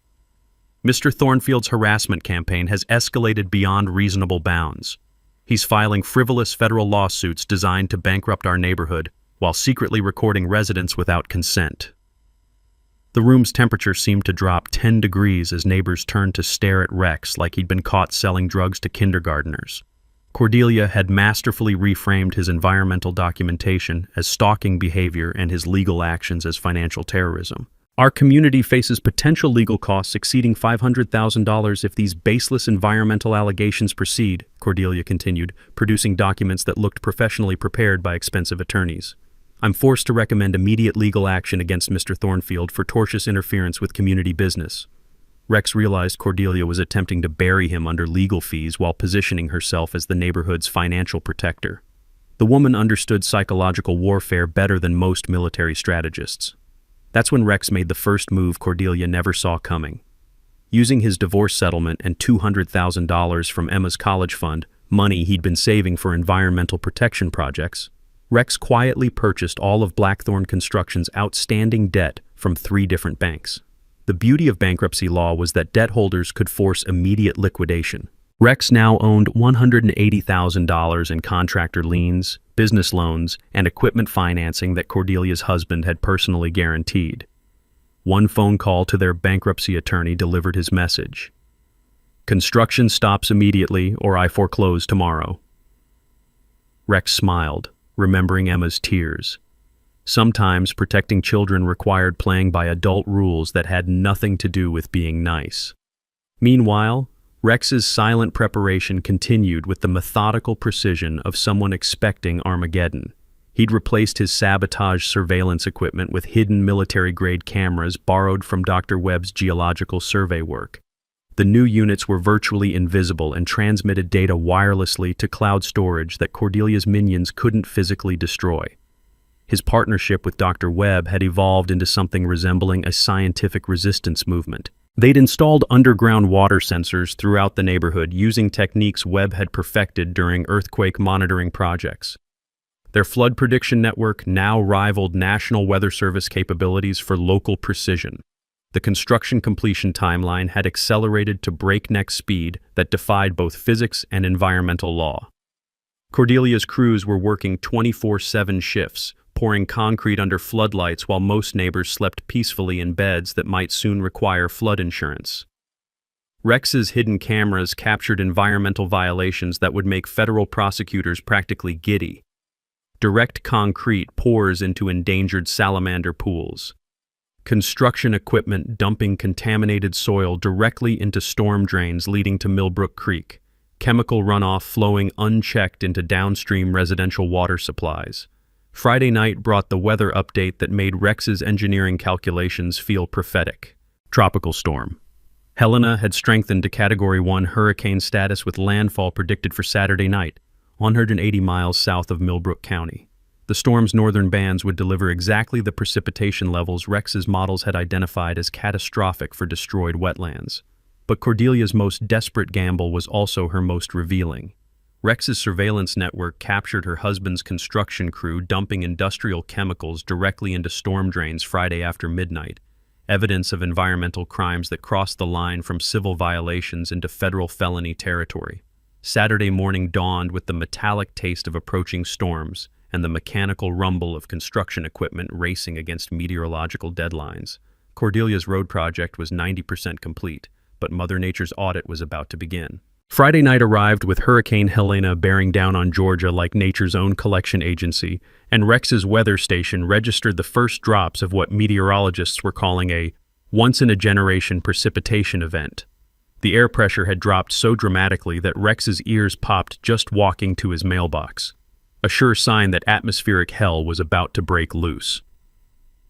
Mr. Thornfield's harassment campaign has escalated beyond reasonable bounds. He's filing frivolous federal lawsuits designed to bankrupt our neighborhood while secretly recording residents without consent. The room's temperature seemed to drop 10 degrees as neighbors turned to stare at Rex like he'd been caught selling drugs to kindergartners. Cordelia had masterfully reframed his environmental documentation as stalking behavior and his legal actions as financial terrorism. Our community faces potential legal costs exceeding $500,000 if these baseless environmental allegations proceed, Cordelia continued, producing documents that looked professionally prepared by expensive attorneys. I'm forced to recommend immediate legal action against Mr. Thornfield for tortious interference with community business. Rex realized Cordelia was attempting to bury him under legal fees while positioning herself as the neighborhood's financial protector. The woman understood psychological warfare better than most military strategists. That's when Rex made the first move Cordelia never saw coming. Using his divorce settlement and $200,000 from Emma's college fund, money he'd been saving for environmental protection projects, Rex quietly purchased all of Blackthorn Construction's outstanding debt from 3 different banks. The beauty of bankruptcy law was that debt holders could force immediate liquidation. Rex now owned $180,000 in contractor liens, business loans, and equipment financing that Cordelia's husband had personally guaranteed. One phone call to their bankruptcy attorney delivered his message. Construction stops immediately or I foreclose tomorrow. Rex smiled, remembering Emma's tears. Sometimes protecting children required playing by adult rules that had nothing to do with being nice. Meanwhile, Rex's silent preparation continued with the methodical precision of someone expecting Armageddon. He'd replaced his sabotage surveillance equipment with hidden military-grade cameras borrowed from Dr. Webb's geological survey work. The new units were virtually invisible and transmitted data wirelessly to cloud storage that Cordelia's minions couldn't physically destroy. His partnership with Dr. Webb had evolved into something resembling a scientific resistance movement. They'd installed underground water sensors throughout the neighborhood using techniques Webb had perfected during earthquake monitoring projects. Their flood prediction network now rivaled National Weather Service capabilities for local precision. The construction completion timeline had accelerated to breakneck speed that defied both physics and environmental law. Cordelia's crews were working 24/7 shifts, pouring concrete under floodlights while most neighbors slept peacefully in beds that might soon require flood insurance. Rex's hidden cameras captured environmental violations that would make federal prosecutors practically giddy. Direct concrete pours into endangered salamander pools. Construction equipment dumping contaminated soil directly into storm drains leading to Millbrook Creek. Chemical runoff flowing unchecked into downstream residential water supplies. Friday night brought the weather update that made Rex's engineering calculations feel prophetic. Tropical storm. Helena had strengthened to Category 1 hurricane status with landfall predicted for Saturday night, 180 miles south of Millbrook County. The storm's northern bands would deliver exactly the precipitation levels Rex's models had identified as catastrophic for destroyed wetlands. But Cordelia's most desperate gamble was also her most revealing. Rex's surveillance network captured her husband's construction crew dumping industrial chemicals directly into storm drains Friday after midnight, evidence of environmental crimes that crossed the line from civil violations into federal felony territory. Saturday morning dawned with the metallic taste of approaching storms and the mechanical rumble of construction equipment racing against meteorological deadlines. Cordelia's road project was 90% complete, but Mother Nature's audit was about to begin. Friday night arrived with Hurricane Helena bearing down on Georgia like nature's own collection agency, and Rex's weather station registered the first drops of what meteorologists were calling a once-in-a-generation precipitation event. The air pressure had dropped so dramatically that Rex's ears popped just walking to his mailbox, a sure sign that atmospheric hell was about to break loose.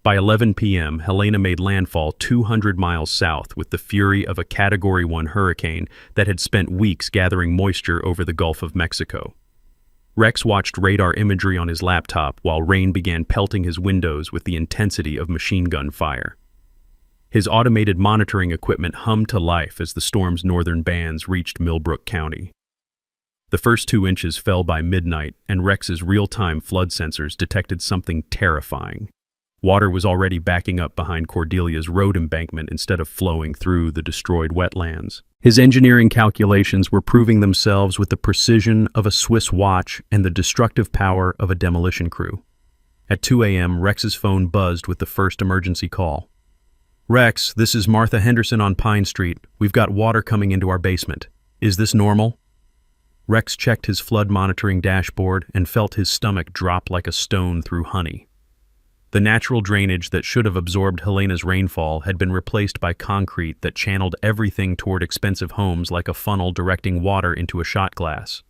By 11 p.m., Helena made landfall 200 miles south with the fury of a Category 1 hurricane that had spent weeks gathering moisture over the Gulf of Mexico. Rex watched radar imagery on his laptop while rain began pelting his windows with the intensity of machine gun fire. His automated monitoring equipment hummed to life as the storm's northern bands reached Millbrook County. The first 2 inches fell by midnight, and Rex's real-time flood sensors detected something terrifying. Water was already backing up behind Cordelia's road embankment instead of flowing through the destroyed wetlands. His engineering calculations were proving themselves with the precision of a Swiss watch and the destructive power of a demolition crew. At 2 a.m., Rex's phone buzzed with the first emergency call. "Rex, this is Martha Henderson on Pine Street. We've got water coming into our basement. Is this normal?" Rex checked his flood monitoring dashboard and felt his stomach drop like a stone through honey. The natural drainage that should have absorbed Helena's rainfall had been replaced by concrete that channeled everything toward expensive homes like a funnel directing water into a shot glass.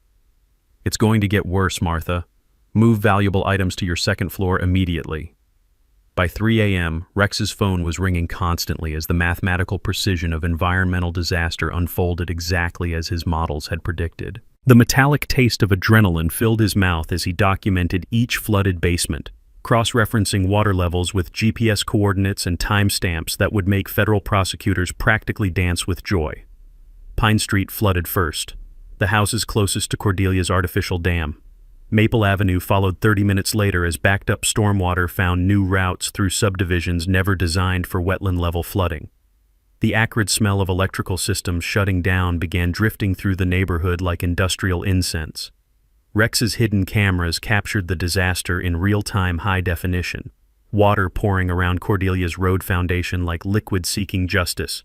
"It's going to get worse, Martha. Move valuable items to your second floor immediately." By 3 a.m., Rex's phone was ringing constantly as the mathematical precision of environmental disaster unfolded exactly as his models had predicted. The metallic taste of adrenaline filled his mouth as he documented each flooded basement, cross-referencing water levels with GPS coordinates and timestamps that would make federal prosecutors practically dance with joy. Pine Street flooded first, the houses closest to Cordelia's artificial dam. Maple Avenue followed 30 minutes later as backed-up stormwater found new routes through subdivisions never designed for wetland-level flooding. The acrid smell of electrical systems shutting down began drifting through the neighborhood like industrial incense. Rex's hidden cameras captured the disaster in real-time high definition, water pouring around Cordelia's road foundation like liquid seeking justice,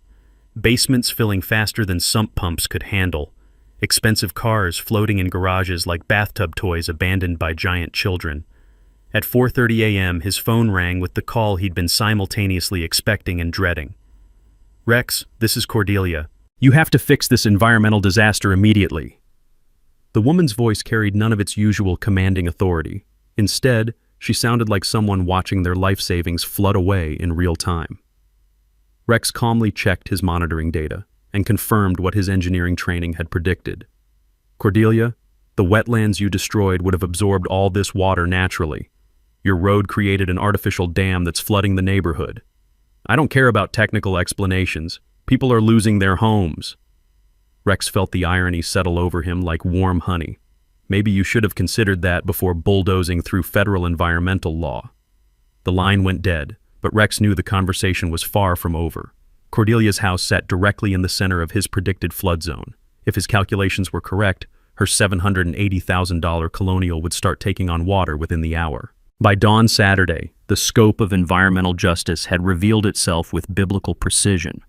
basements filling faster than sump pumps could handle, expensive cars floating in garages like bathtub toys abandoned by giant children. At 4:30 a.m., his phone rang with the call he'd been simultaneously expecting and dreading. "Rex, this is Cordelia. You have to fix this environmental disaster immediately." The woman's voice carried none of its usual commanding authority. Instead, she sounded like someone watching their life savings flood away in real time. Rex calmly checked his monitoring data and confirmed what his engineering training had predicted. "Cordelia, the wetlands you destroyed would have absorbed all this water naturally. Your road created an artificial dam that's flooding the neighborhood. I don't care about technical explanations. People are losing their homes. Rex felt the irony settle over him like warm honey. Maybe you should have considered that before bulldozing through federal environmental law. The line went dead, but Rex knew the conversation was far from over. Cordelia's house sat directly in the center of his predicted flood zone. If his calculations were correct, her $780,000 colonial would start taking on water within the hour. By dawn Saturday, the scope of environmental justice had revealed itself with biblical precision.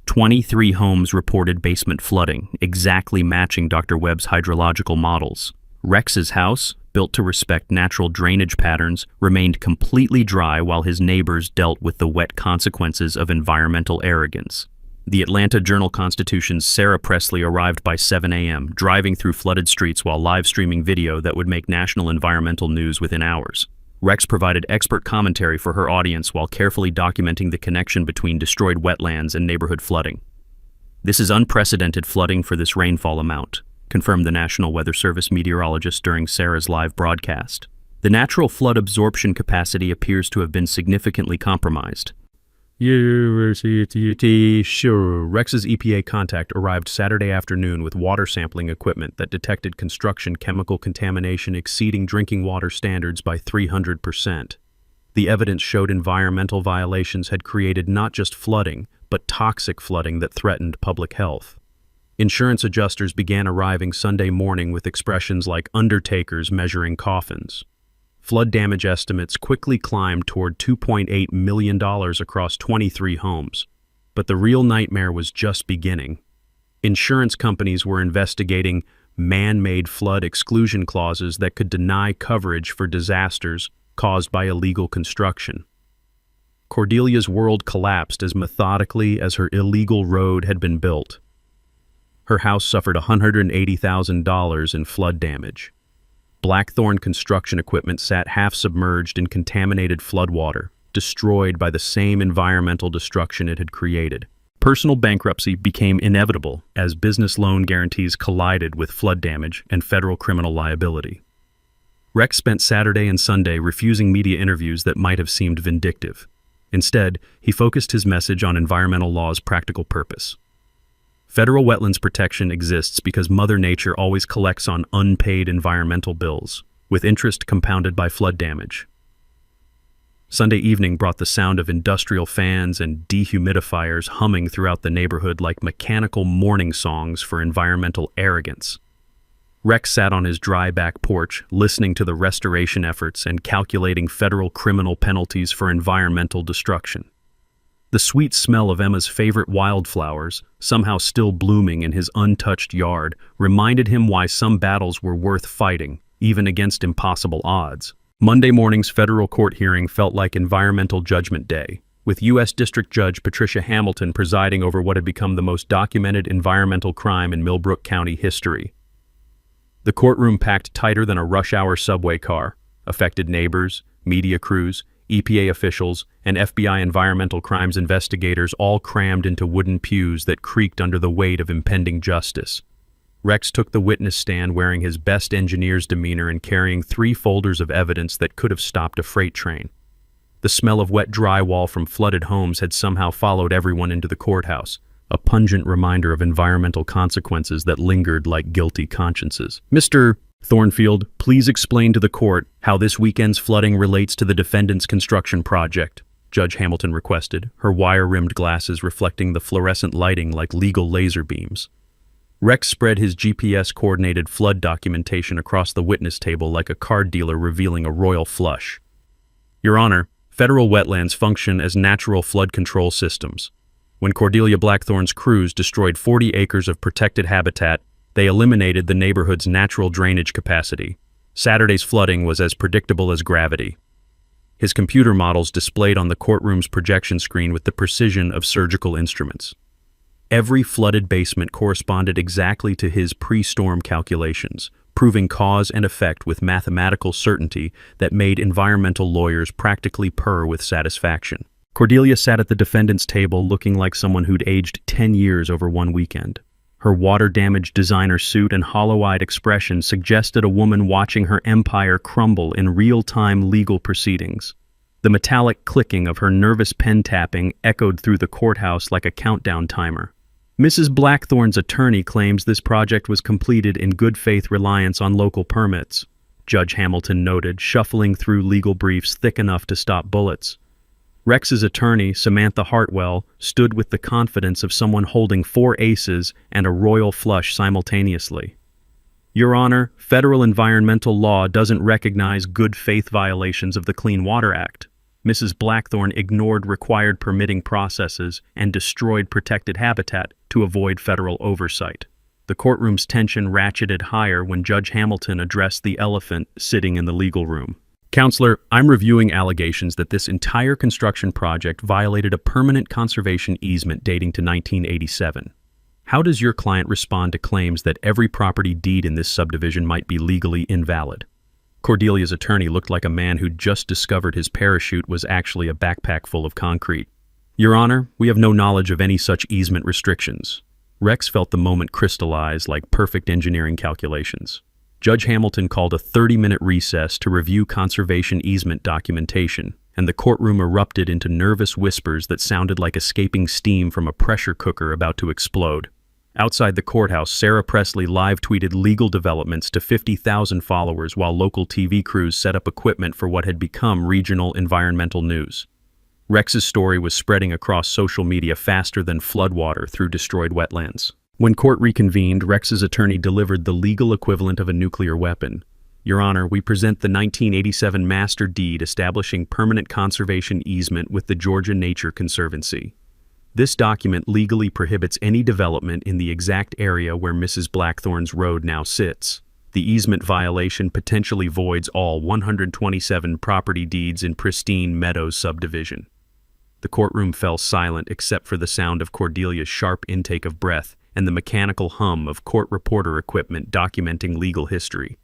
23 homes reported basement flooding, exactly matching Dr. Webb's hydrological models. Rex's house, built to respect natural drainage patterns, remained completely dry while his neighbors dealt with the wet consequences of environmental arrogance. The Atlanta Journal-Constitution's Sarah Presley arrived by 7 a.m., driving through flooded streets while live streaming video that would make national environmental news within hours. Rex provided expert commentary for her audience while carefully documenting the connection between destroyed wetlands and neighborhood flooding. "This is unprecedented flooding for this rainfall amount," confirmed the National Weather Service meteorologist during Sarah's live broadcast. "The natural flood absorption capacity appears to have been significantly compromised." Sure. Rex's EPA contact arrived Saturday afternoon with water sampling equipment that detected construction chemical contamination exceeding drinking water standards by 300%. The evidence showed environmental violations had created not just flooding, but toxic flooding that threatened public health. Insurance adjusters began arriving Sunday morning with expressions like undertakers measuring coffins. Flood damage estimates quickly climbed toward $2.8 million across 23 homes. But the real nightmare was just beginning. Insurance companies were investigating man-made flood exclusion clauses that could deny coverage for disasters caused by illegal construction. Cordelia's world collapsed as methodically as her illegal road had been built. Her house suffered $180,000 in flood damage. Blackthorn construction equipment sat half-submerged in contaminated floodwater, destroyed by the same environmental destruction it had created. Personal bankruptcy became inevitable as business loan guarantees collided with flood damage and federal criminal liability. Rex spent Saturday and Sunday refusing media interviews that might have seemed vindictive. Instead, he focused his message on environmental law's practical purpose. Federal wetlands protection exists because Mother Nature always collects on unpaid environmental bills, with interest compounded by flood damage. Sunday evening brought the sound of industrial fans and dehumidifiers humming throughout the neighborhood like mechanical mourning songs for environmental arrogance. Rex sat on his dry back porch, listening to the restoration efforts and calculating federal criminal penalties for environmental destruction. The sweet smell of Emma's favorite wildflowers, somehow still blooming in his untouched yard, reminded him why some battles were worth fighting, even against impossible odds. Monday morning's federal court hearing felt like Environmental Judgment Day, with U.S. District Judge Patricia Hamilton presiding over what had become the most documented environmental crime in Millbrook County history. The courtroom packed tighter than a rush-hour subway car. Affected neighbors, media crews, EPA officials, and FBI environmental crimes investigators all crammed into wooden pews that creaked under the weight of impending justice. Rex took the witness stand wearing his best engineer's demeanor and carrying 3 folders of evidence that could have stopped a freight train. The smell of wet drywall from flooded homes had somehow followed everyone into the courthouse, a pungent reminder of environmental consequences that lingered like guilty consciences. "Mr. Thornfield, please explain to the court how this weekend's flooding relates to the defendant's construction project," Judge Hamilton requested, her wire-rimmed glasses reflecting the fluorescent lighting like legal laser beams. Rex spread his GPS-coordinated flood documentation across the witness table like a card dealer revealing a royal flush. "Your Honor, federal wetlands function as natural flood control systems. When Cordelia Blackthorn's crews destroyed 40 acres of protected habitat, they eliminated the neighborhood's natural drainage capacity. Saturday's flooding was as predictable as gravity." His computer models displayed on the courtroom's projection screen with the precision of surgical instruments. Every flooded basement corresponded exactly to his pre-storm calculations, proving cause and effect with mathematical certainty that made environmental lawyers practically purr with satisfaction. Cordelia sat at the defendant's table looking like someone who'd aged 10 years over one weekend. Her water-damaged designer suit and hollow-eyed expression suggested a woman watching her empire crumble in real-time legal proceedings. The metallic clicking of her nervous pen tapping echoed through the courthouse like a countdown timer. Mrs. Blackthorne's attorney claims this project was completed in good faith reliance on local permits, Judge Hamilton noted, shuffling through legal briefs thick enough to stop bullets. Rex's attorney, Samantha Hartwell, stood with the confidence of someone holding 4 aces and a royal flush simultaneously. Your Honor, federal environmental law doesn't recognize good faith violations of the Clean Water Act. Mrs. Blackthorne ignored required permitting processes and destroyed protected habitat to avoid federal oversight. The courtroom's tension ratcheted higher when Judge Hamilton addressed the elephant sitting in the legal room. Counselor, I'm reviewing allegations that this entire construction project violated a permanent conservation easement dating to 1987. How does your client respond to claims that every property deed in this subdivision might be legally invalid? Cordelia's attorney looked like a man who'd just discovered his parachute was actually a backpack full of concrete. Your Honor, we have no knowledge of any such easement restrictions. Rex felt the moment crystallize like perfect engineering calculations. Judge Hamilton called a 30-minute recess to review conservation easement documentation, and the courtroom erupted into nervous whispers that sounded like escaping steam from a pressure cooker about to explode. Outside the courthouse, Sarah Presley live-tweeted legal developments to 50,000 followers while local TV crews set up equipment for what had become regional environmental news. Rex's story was spreading across social media faster than floodwater through destroyed wetlands. When court reconvened, Rex's attorney delivered the legal equivalent of a nuclear weapon. Your Honor, we present the 1987 master deed establishing permanent conservation easement with the Georgia Nature Conservancy. This document legally prohibits any development in the exact area where Mrs. Blackthorne's road now sits. The easement violation potentially voids all 127 property deeds in Pristine Meadows subdivision. The courtroom fell silent except for the sound of Cordelia's sharp intake of breath and the mechanical hum of court reporter equipment documenting legal history.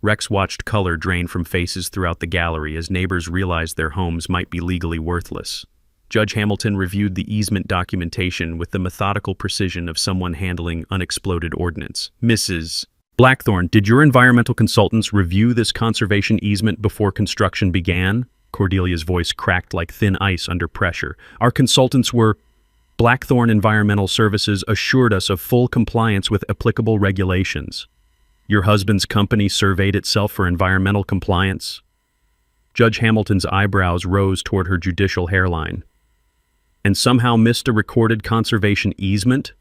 Rex watched color drain from faces throughout the gallery as neighbors realized their homes might be legally worthless. Judge Hamilton reviewed the easement documentation with the methodical precision of someone handling unexploded ordnance. Mrs. Blackthorne, did your environmental consultants review this conservation easement before construction began? Cordelia's voice cracked like thin ice under pressure. Our consultants were... Blackthorne Environmental Services assured us of full compliance with applicable regulations. Your husband's company surveyed itself for environmental compliance? Judge Hamilton's eyebrows rose toward her judicial hairline. And somehow missed a recorded conservation easement?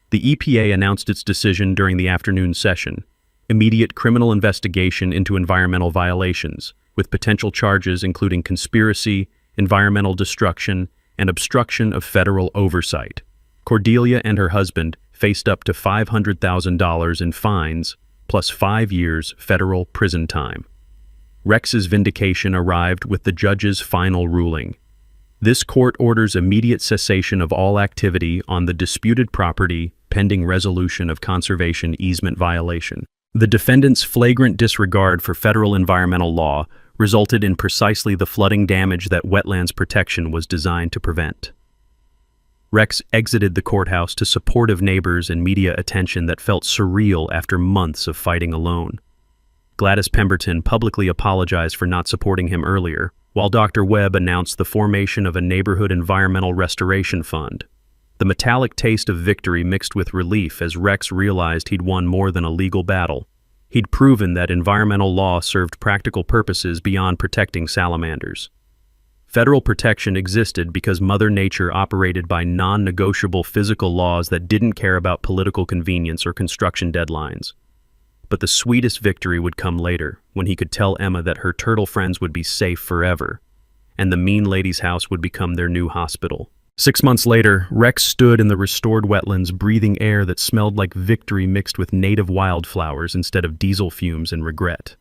The EPA announced its decision during the afternoon session. Immediate criminal investigation into environmental violations, with potential charges including conspiracy, environmental destruction, and obstruction of federal oversight. Cordelia and her husband faced up to $500,000 in fines, plus 5 years federal prison time. Rex's vindication arrived with the judge's final ruling. This court orders immediate cessation of all activity on the disputed property pending resolution of conservation easement violation. The defendant's flagrant disregard for federal environmental law resulted in precisely the flooding damage that wetlands protection was designed to prevent. Rex exited the courthouse to supportive neighbors and media attention that felt surreal after months of fighting alone. Gladys Pemberton publicly apologized for not supporting him earlier, while Dr. Webb announced the formation of a neighborhood environmental restoration fund. The metallic taste of victory mixed with relief as Rex realized he'd won more than a legal battle. He'd proven that environmental law served practical purposes beyond protecting salamanders. Federal protection existed because Mother Nature operated by non-negotiable physical laws that didn't care about political convenience or construction deadlines. But the sweetest victory would come later, when he could tell Emma that her turtle friends would be safe forever, and the mean lady's house would become their new hospital. 6 months later, Rex stood in the restored wetlands breathing air that smelled like victory mixed with native wildflowers instead of diesel fumes and regret.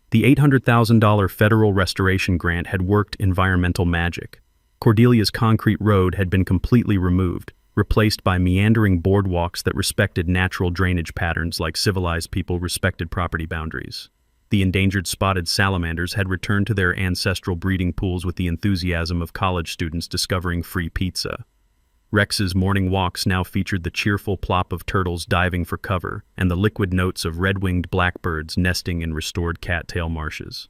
The $800,000 federal restoration grant had worked environmental magic. Cordelia's concrete road had been completely removed, replaced by meandering boardwalks that respected natural drainage patterns like civilized people respected property boundaries. The endangered spotted salamanders had returned to their ancestral breeding pools with the enthusiasm of college students discovering free pizza. Rex's morning walks now featured the cheerful plop of turtles diving for cover and the liquid notes of red-winged blackbirds nesting in restored cattail marshes.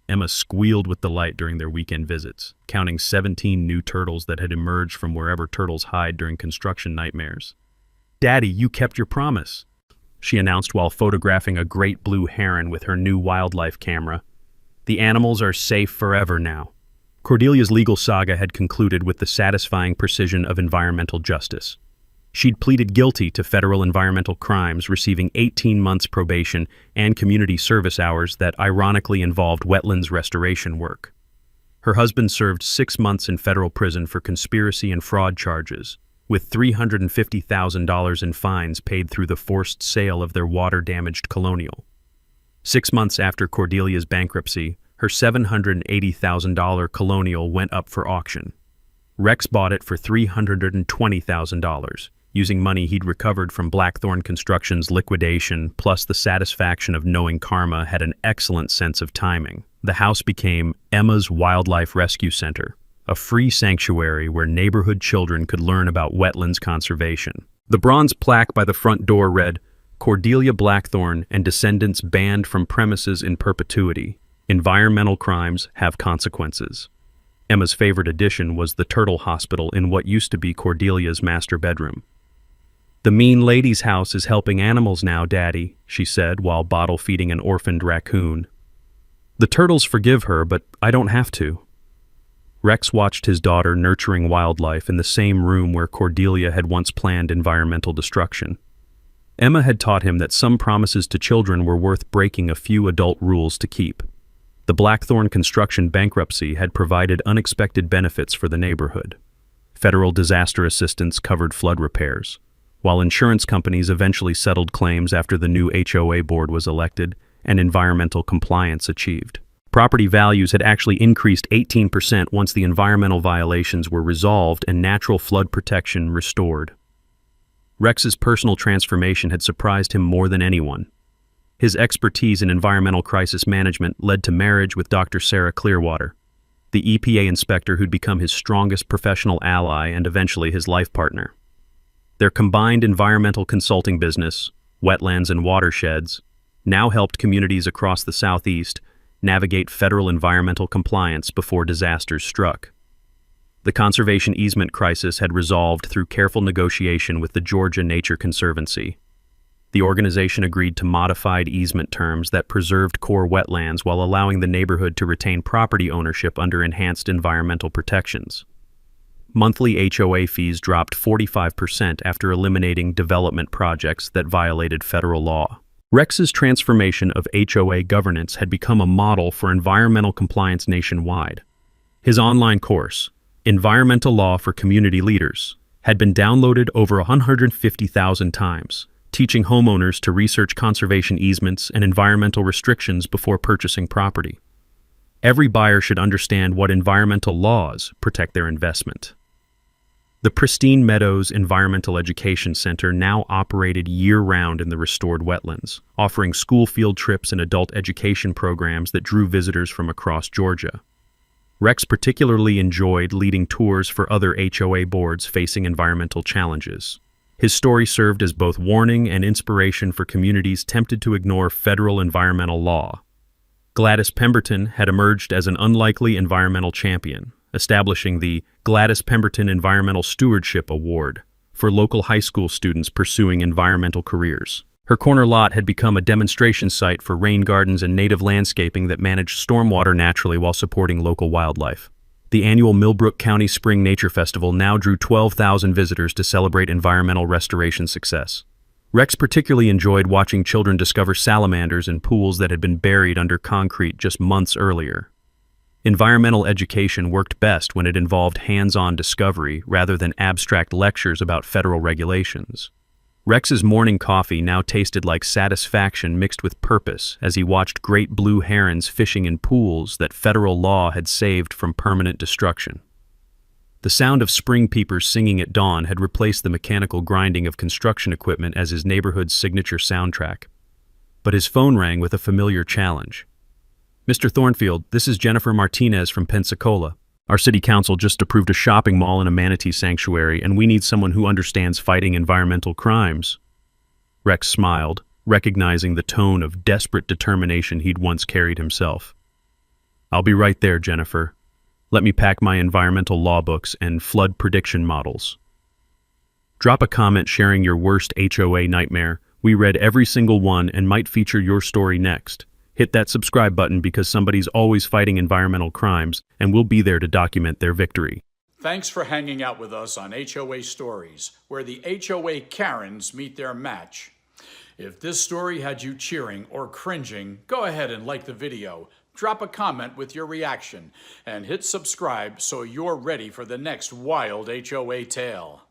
Emma squealed with delight during their weekend visits, counting 17 new turtles that had emerged from wherever turtles hide during construction nightmares. "Daddy, you kept your promise," she announced while photographing a great blue heron with her new wildlife camera. "The animals are safe forever now." Cordelia's legal saga had concluded with the satisfying precision of environmental justice. She'd pleaded guilty to federal environmental crimes, receiving 18 months probation and community service hours that ironically involved wetlands restoration work. Her husband served 6 months in federal prison for conspiracy and fraud charges, with $350,000 in fines paid through the forced sale of their water-damaged colonial. 6 months after Cordelia's bankruptcy, her $780,000 colonial went up for auction. Rex bought it for $320,000, using money he'd recovered from Blackthorn Construction's liquidation, plus the satisfaction of knowing karma had an excellent sense of timing. The house became Emma's Wildlife Rescue Center, a free sanctuary where neighborhood children could learn about wetlands conservation. The bronze plaque by the front door read, "Cordelia Blackthorn and descendants banned from premises in perpetuity. Environmental crimes have consequences." Emma's favorite addition was the turtle hospital in what used to be Cordelia's master bedroom. "The mean lady's house is helping animals now, Daddy," she said while bottle-feeding an orphaned raccoon. "The turtles forgive her, but I don't have to." Rex watched his daughter nurturing wildlife in the same room where Cordelia had once planned environmental destruction. Emma had taught him that some promises to children were worth breaking a few adult rules to keep. The Blackthorn Construction bankruptcy had provided unexpected benefits for the neighborhood. Federal disaster assistance covered flood repairs, while insurance companies eventually settled claims after the new HOA board was elected and environmental compliance achieved. Property values had actually increased 18% once the environmental violations were resolved and natural flood protection restored. Rex's personal transformation had surprised him more than anyone. His expertise in environmental crisis management led to marriage with Dr. Sarah Clearwater, the EPA inspector who'd become his strongest professional ally and eventually his life partner. Their combined environmental consulting business, Wetlands and Watersheds, now helped communities across the Southeast navigate federal environmental compliance before disasters struck. The conservation easement crisis had resolved through careful negotiation with the Georgia Nature Conservancy. The organization agreed to modified easement terms that preserved core wetlands while allowing the neighborhood to retain property ownership under enhanced environmental protections. Monthly HOA fees dropped 45% after eliminating development projects that violated federal law. Rex's transformation of HOA governance had become a model for environmental compliance nationwide. His online course, Environmental Law for Community Leaders, had been downloaded over 150,000 times, teaching homeowners to research conservation easements and environmental restrictions before purchasing property. Every buyer should understand what environmental laws protect their investment. The Pristine Meadows Environmental Education Center now operated year-round in the restored wetlands, offering school field trips and adult education programs that drew visitors from across Georgia. Rex particularly enjoyed leading tours for other HOA boards facing environmental challenges. His story served as both warning and inspiration for communities tempted to ignore federal environmental law. Gladys Pemberton had emerged as an unlikely environmental champion, establishing the Gladys Pemberton Environmental Stewardship Award for local high school students pursuing environmental careers. Her corner lot had become a demonstration site for rain gardens and native landscaping that managed stormwater naturally while supporting local wildlife. The annual Millbrook County Spring Nature Festival now drew 12,000 visitors to celebrate environmental restoration success. Rex particularly enjoyed watching children discover salamanders in pools that had been buried under concrete just months earlier. Environmental education worked best when it involved hands-on discovery rather than abstract lectures about federal regulations. Rex's morning coffee now tasted like satisfaction mixed with purpose as he watched great blue herons fishing in pools that federal law had saved from permanent destruction. The sound of spring peepers singing at dawn had replaced the mechanical grinding of construction equipment as his neighborhood's signature soundtrack. But his phone rang with a familiar challenge. "Mr. Thornfield, this is Jennifer Martinez from Pensacola. Our city council just approved a shopping mall and a manatee sanctuary, and we need someone who understands fighting environmental crimes." Rex smiled, recognizing the tone of desperate determination he'd once carried himself. I'll be right there, Jennifer. Let me pack my environmental law books and flood prediction models. Drop a comment sharing your worst HOA nightmare. We read every single one and might feature your story next. Hit that subscribe button because somebody's always fighting environmental crimes, and we'll be there to document their victory. Thanks for hanging out with us on HOA Stories, where the HOA Karens meet their match. If this story had you cheering or cringing, go ahead and like the video, drop a comment with your reaction, and hit subscribe so you're ready for the next wild HOA tale.